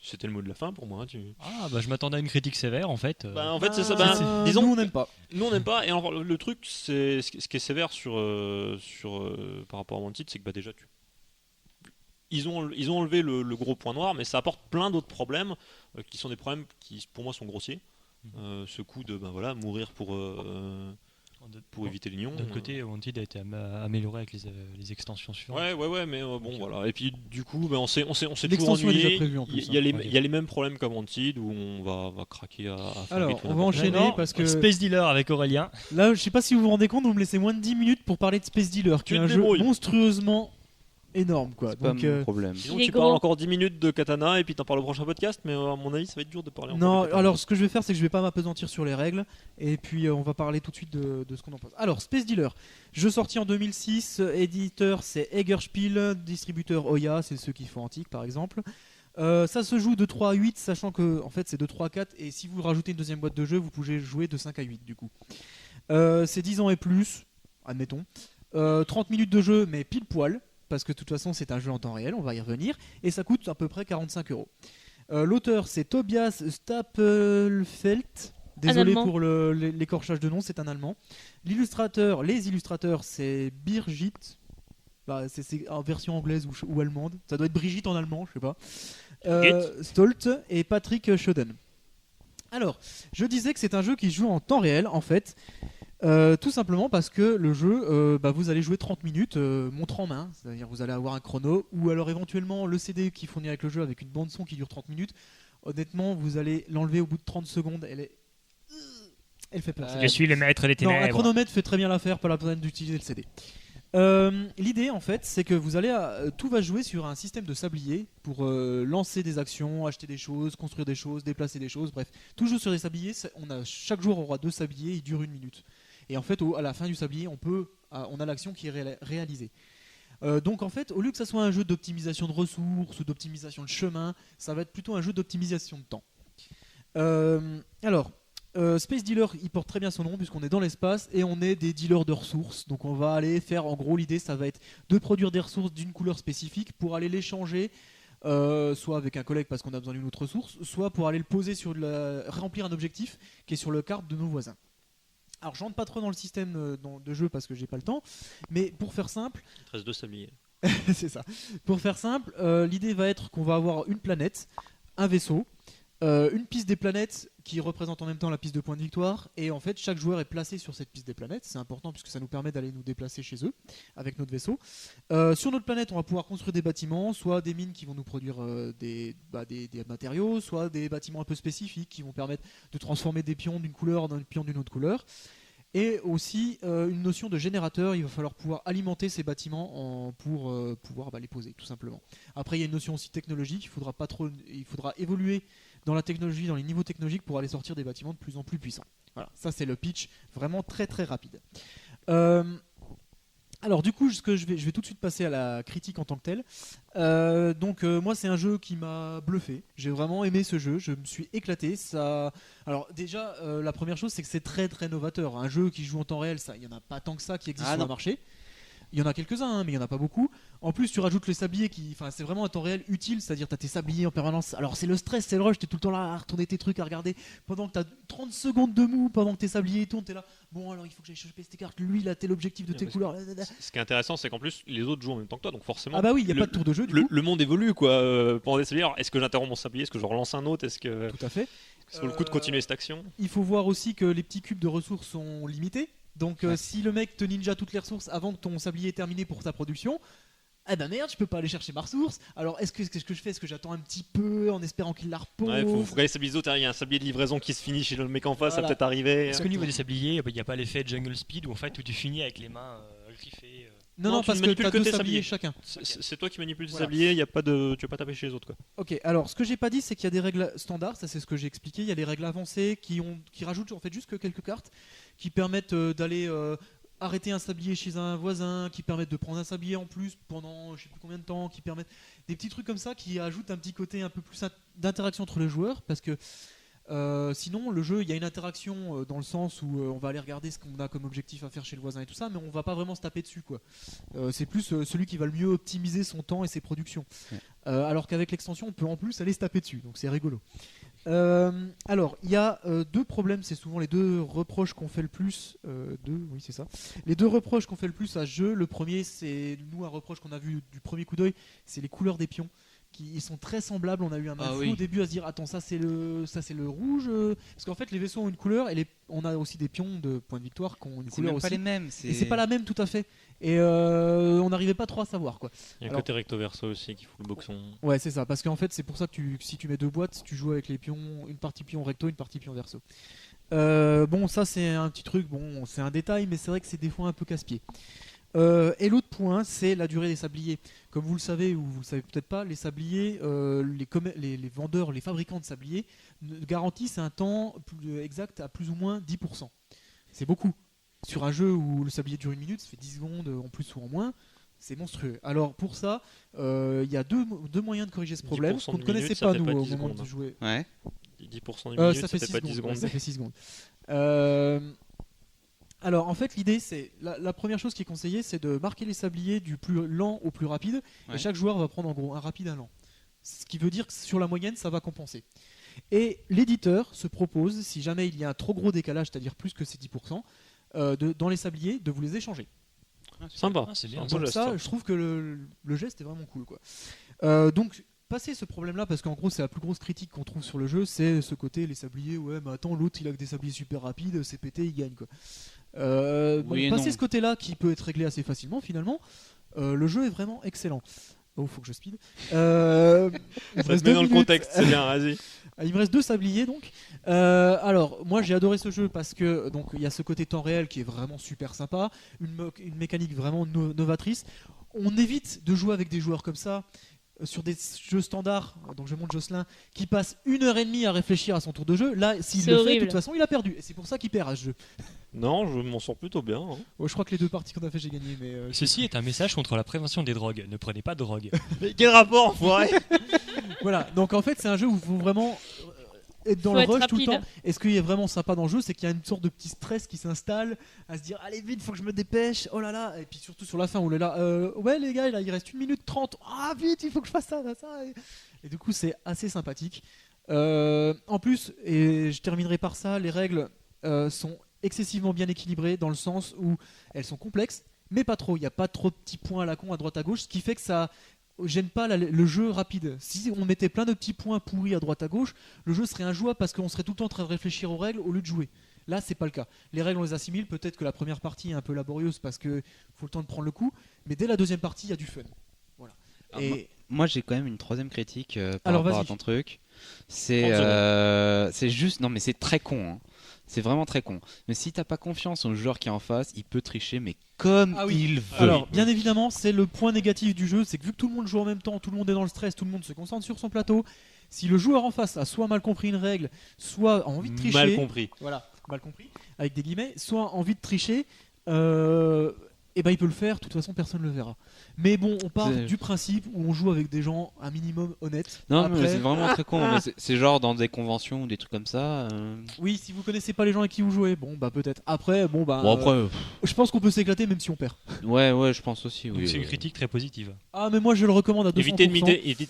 c'était le mot de la fin pour moi. Ah, bah je m'attendais à une critique sévère en fait. Bah, en fait c'est ça. Ah, Bah, disons, nous on n'aime pas. nous on n'aime pas. Et alors, le truc, c'est ce qui est sévère par rapport à Wanted, c'est que bah déjà ils ont enlevé le gros point noir, mais ça apporte plein d'autres problèmes qui sont des problèmes qui pour moi sont grossiers. Ce coup de ben voilà mourir pour éviter les nions. D'un côté, Wanted a été amélioré avec les extensions suivantes. Ouais, mais bon voilà. Et puis du coup, ben, on s'est toujours L'extension est déjà ennuyé. prévue en plus, Il y a hein. il y a les mêmes problèmes qu'à Wanted où on va craquer à faire Alors, vite ou on va n'importe enchaîner Non, parce que Space Dealer avec Aurélien. là, je sais pas si vous vous rendez compte, vous me laissez moins de 10 minutes pour parler de Space Dealer, qui Tu est te un jeu débrouilles. monstrueusement énorme quoi. C'est pas Donc, mon problème. Sinon, Il est tu gros. parles encore 10 minutes de Katana et puis t'en parles au prochain podcast, mais à mon avis, ça va être dur de parler encore non, de Katana. alors ce que je vais faire, c'est que je vais pas m'apesantir sur les règles, et puis on va parler tout de suite de ce qu'on en pense. Alors, Space Dealer, jeu sorti en 2006, éditeur c'est Eggerspiel, distributeur Oya, c'est ceux qui font Antique par exemple. Ça se joue de 3 à 8, sachant que en fait c'est de 3 à 4, et si vous rajoutez une deuxième boîte de jeu, vous pouvez jouer de 5 à 8 du coup. C'est 10 ans et plus, admettons. 30 minutes de jeu, mais pile poil, parce que de toute façon c'est un jeu en temps réel, on va y revenir, et ça coûte à peu près 45 €. L'auteur c'est Tobias Stapelfelt, désolé Allemand. pour l'écorchage de nom, c'est un allemand. Les illustrateurs c'est Birgit, bah, c'est en version anglaise ou allemande, ça doit être Brigitte en allemand, je sais pas. Stolt et Patrick Schoden. Alors, je disais que c'est un jeu qui se joue en temps réel en fait. Tout simplement parce que le jeu, vous allez jouer 30 minutes montre en main, c'est-à-dire vous allez avoir un chrono, ou alors éventuellement le CD qui fournit avec le jeu avec une bande son qui dure 30 minutes. Honnêtement, vous allez l'enlever au bout de 30 secondes, elle fait peur. Je suis le maître des Non, un ténèbres. chronomètre fait très bien l'affaire, pas la peine d'utiliser le CD. L'idée en fait c'est que vous allez tout va jouer sur un système de sablier pour lancer des actions, acheter des choses, construire des choses, déplacer des choses, bref tout joue sur des sabliers. Chaque jour aura 2 sabliers, ils durent 1 minute et en fait à la fin du sablier on a l'action qui est réalisée. Donc en fait au lieu que ça soit un jeu d'optimisation de ressources ou d'optimisation de chemin, ça va être plutôt un jeu d'optimisation de temps. Space Dealer, il porte très bien son nom puisqu'on est dans l'espace et on est des dealers de ressources. Donc on va aller faire, en gros l'idée ça va être de produire des ressources d'une couleur spécifique pour aller l'échanger soit avec un collègue parce qu'on a besoin d'une autre ressource, soit pour aller le poser remplir un objectif qui est sur le carte de nos voisins. Alors je rentre pas trop dans le système de jeu parce que j'ai pas le temps, mais pour faire simple, Il te reste 2 sabliers. c'est ça. Pour faire simple, l'idée va être qu'on va avoir une planète, un vaisseau, une piste des planètes qui représente en même temps la piste de points de victoire, et en fait chaque joueur est placé sur cette piste des planètes. C'est important puisque ça nous permet d'aller nous déplacer chez eux avec notre vaisseau. Sur notre planète on va pouvoir construire des bâtiments, soit des mines qui vont nous produire des matériaux, soit des bâtiments un peu spécifiques qui vont permettre de transformer des pions d'une couleur dans des pions d'une autre couleur. Et aussi une notion de générateur, il va falloir pouvoir alimenter ces bâtiments pour pouvoir les poser tout simplement. Après il y a une notion aussi technologique, il faudra évoluer dans la technologie, dans les niveaux technologiques pour aller sortir des bâtiments de plus en plus puissants. Voilà, ça c'est le pitch vraiment très très rapide. Alors du coup, je vais tout de suite passer à la critique en tant que telle. Moi c'est un jeu qui m'a bluffé. J'ai vraiment aimé ce jeu, je me suis éclaté. Alors déjà, la première chose c'est que c'est très très novateur. Un jeu qui joue en temps réel, il n'y en a pas tant que ça qui existe sur le marché. Il y en a quelques-uns, mais il n'y en a pas beaucoup. En plus, tu rajoutes les sabliers c'est vraiment un temps réel utile, c'est-à-dire tu as tes sabliers en permanence. Alors, c'est le stress, c'est le rush, tu es tout le temps là à retourner tes trucs, à regarder. Pendant que tu as 30 secondes de mou, pendant que tes sabliers tournent, tu es là. Bon, alors il faut que j'aille choper cette carte. Lui, là, t'es l'objectif de tes couleurs. Ce qui est intéressant, c'est qu'en plus, les autres jouent en même temps que toi, donc forcément. Ah, bah oui, il n'y a pas de tour de jeu. Le monde évolue, quoi. Pendant des sabliers, alors, est-ce que j'interromps mon sablier? Est-ce que je relance un autre? Est-ce que. Tout à fait. Ça vaut le coup de continuer cette action? Il faut voir aussi que les petits cubes de ressources sont limités. Donc si le mec te ninja toutes les ressources avant que ton sablier est terminé pour ta production, eh ben merde, je peux pas aller chercher ma ressource. Alors est-ce que je fais? Est-ce que j'attends un petit peu en espérant qu'il la repose? Ouais, faut regarder les sabliers autres. Il y a un sablier de livraison qui se finit chez le mec en face, ça peut peut-être arriver. Est-ce qu'au niveau des sabliers, il n'y a pas l'effet Jungle Speed où tu finis avec les mains griffées Non, parce que t'as 2 sabliers chacun. C'est toi qui manipules tes sabliers, tu vas pas taper chez les autres, quoi. Ok, alors ce que j'ai pas dit c'est qu'il y a des règles standards, ça c'est ce que j'ai expliqué. Il y a des règles avancées qui rajoutent en fait juste que quelques cartes qui permettent d'aller arrêter un sablier chez un voisin, qui permettent de prendre un sablier en plus pendant je sais plus combien de temps, qui permettent des petits trucs comme ça qui ajoutent un petit côté un peu plus d'interaction entre les joueurs, parce que sinon le jeu il y a une interaction dans le sens où on va aller regarder ce qu'on a comme objectif à faire chez le voisin et tout ça, mais on va pas vraiment se taper dessus, quoi. C'est plus celui qui va le mieux optimiser son temps et ses productions, alors qu'avec l'extension on peut en plus aller se taper dessus, donc c'est rigolo. Alors il y a 2 problèmes, c'est souvent les 2 reproches qu'on fait le plus, oui c'est ça, les 2 reproches qu'on fait le plus à ce jeu. Le premier, c'est nous un reproche qu'on a vu du premier coup d'œil, c'est les couleurs des pions. Ils sont très semblables. On a eu un mal fou au début à se dire attends, ça c'est le rouge, parce qu'en fait les vaisseaux ont une couleur et on a aussi des pions de points de victoire qui ont une couleur aussi. C'est pas les mêmes. Et c'est pas la même tout à fait. Et on n'arrivait pas trop à savoir, quoi. Il y a un côté recto verso aussi qui fout le boxon. Ouais, c'est ça, parce qu'en fait c'est pour ça que si tu mets 2 boîtes, tu joues avec les pions, une partie pion recto, une partie pion verso. Bon, ça c'est un petit truc, bon c'est un détail, mais c'est vrai que c'est des fois un peu casse-pied. Et l'autre point, c'est la durée des sabliers. Comme vous le savez ou vous le savez peut-être pas, les sabliers, les vendeurs, les fabricants de sabliers garantissent un temps exact à plus ou moins 10%. C'est beaucoup. Sur un jeu où le sablier dure 1 minute, ça fait 10 secondes en plus ou en moins. C'est monstrueux. Alors pour ça, il y a deux moyens de corriger ce problème qu'on ne connaissait pas nous au moment de jouer. Ouais. 10% du minute, ça fait pas 10 secondes. Ça fait 6 secondes. Alors en fait l'idée c'est la première chose qui est conseillée, c'est de marquer les sabliers du plus lent au plus rapide, et chaque joueur va prendre en gros un rapide, un lent. Ce qui veut dire que sur la moyenne ça va compenser. Et l'éditeur se propose, si jamais il y a un trop gros décalage, c'est-à-dire plus que ces 10%, dans les sabliers, de vous les échanger. Sympa. C'est bien. Donc ça, je trouve que le geste est vraiment cool, quoi. Donc passer ce problème-là, parce qu'en gros c'est la plus grosse critique qu'on trouve sur le jeu, c'est ce côté les sabliers, ouais mais attends, l'autre il a que des sabliers super rapides, c'est pété, il gagne, quoi. Oui et Passer non. ce côté-là qui peut être réglé assez facilement finalement, le jeu est vraiment excellent. Oh, faut que je speed. Il me Ça te reste met 2 dans le minutes. contexte, c'est bien, vas-y. Il me reste 2 sabliers donc. Alors moi j'ai adoré ce jeu parce que donc il y a ce côté temps réel qui est vraiment super sympa, une mécanique vraiment novatrice. On évite de jouer avec des joueurs comme ça sur des jeux standards. Donc je montre Jocelyn qui passe 1h30 à réfléchir à son tour de jeu. Là s'il C'est le fait de horrible. toute façon il a perdu et c'est pour ça qu'il perd à ce jeu. Non, je m'en sors plutôt bien. Hein. Je crois que les 2 parties qu'on a fait j'ai gagné mais Ceci est un message contre la prévention des drogues. Ne prenez pas de drogue. Mais quel rapport, enfoiré? voilà. Donc en fait c'est un jeu où il faut vraiment être dans Faut le être rush tout le rapide. temps. Et ce qui est vraiment sympa dans le jeu, c'est qu'il y a une sorte de petit stress qui s'installe à se dire allez vite, faut que je me dépêche, oh là là. Et puis surtout sur la fin où là, ouais les gars, là, il reste 1 minute 30, ah vite, il faut que je fasse ça. Et du coup, c'est assez sympathique. En plus, et je terminerai par ça, les règles sont excessivement bien équilibrées dans le sens où elles sont complexes, mais pas trop. Il n'y a pas trop de petits points à la con à droite à gauche, ce qui fait que ça gêne pas le jeu rapide. Si on mettait plein de petits points pourris à droite à gauche, le jeu serait injouable parce qu'on serait tout le temps en train de réfléchir aux règles au lieu de jouer. Là, c'est pas le cas. Les règles, on les assimile. Peut-être que la première partie est un peu laborieuse parce que faut le temps de prendre le coup, mais dès la deuxième partie, il y a du fun. Voilà. Ah, Et Moi, j'ai quand même une troisième critique par Alors, rapport à vas-y. ton truc. 30 C'est juste, non mais c'est très con. Hein. C'est vraiment très con. Mais si t'as pas confiance au joueur qui est en face, il peut tricher, mais comme Ah oui. il veut. alors, bien évidemment, c'est le point négatif du jeu, c'est que vu que tout le monde joue en même temps, tout le monde est dans le stress, tout le monde se concentre sur son plateau. Si le joueur en face a soit mal compris une règle, soit a envie de tricher, Mal compris. voilà, mal compris, avec des guillemets, soit envie de tricher, et ben il peut le faire, de toute façon personne ne le verra. Mais bon, on part C'est- du principe où on joue avec des gens un minimum honnêtes. Non, mais Après, c'est vraiment très con. Mais c'est genre dans des conventions ou des trucs comme ça. oui, si vous connaissez pas les gens avec qui vous jouez, bon bah peut-être. Après, bon bah, Bon, après, je pense qu'on peut s'éclater même si on perd. ouais, je pense aussi. Donc Oui, c'est une critique très positive. Ah mais moi je le recommande à 200%. Éviter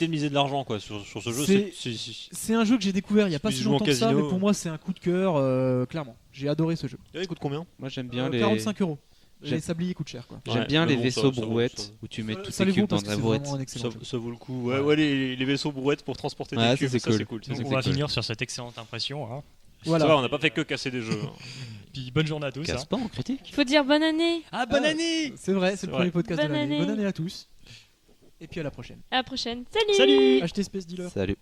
de miser de l'argent quoi, sur ce jeu. C'est- C'est- C'est un jeu que j'ai découvert il y a pas Tu si joues en longtemps que ça, casino. mais pour moi c'est un coup de cœur, clairement. J'ai adoré ce jeu. Il coûte combien? Moi, j'aime bien les. 45 €. J'aime- Les sabliers coûtent cher quoi. J'aime Ouais, bien mais les bon, vaisseaux ça vaut- brouettes ça- où tu mets toutes Ça tes les vaut cubes dans parce de que la c'est brouette. vraiment un excellent jeu. Ça vaut le coup. Ouais, les vaisseaux brouettes pour transporter des Ouais, ça, cubes, c'est ça cool. c'est cool. Ça, Donc c'est on va cool. finir sur cette excellente impression. Hein. Voilà. Ça va, on n'a pas fait que casser des jeux. hein. Puis bonne journée à tous. Casse Hein. pas en critique. Il faut dire bonne année. Ah, bonne Ah. année. C'est vrai, c'est C'est le vrai. premier podcast de Bonne l'année. année. Bonne année à tous. Et puis à la prochaine. À la prochaine. Salut. Salut. Achetez Space Dealer. Salut.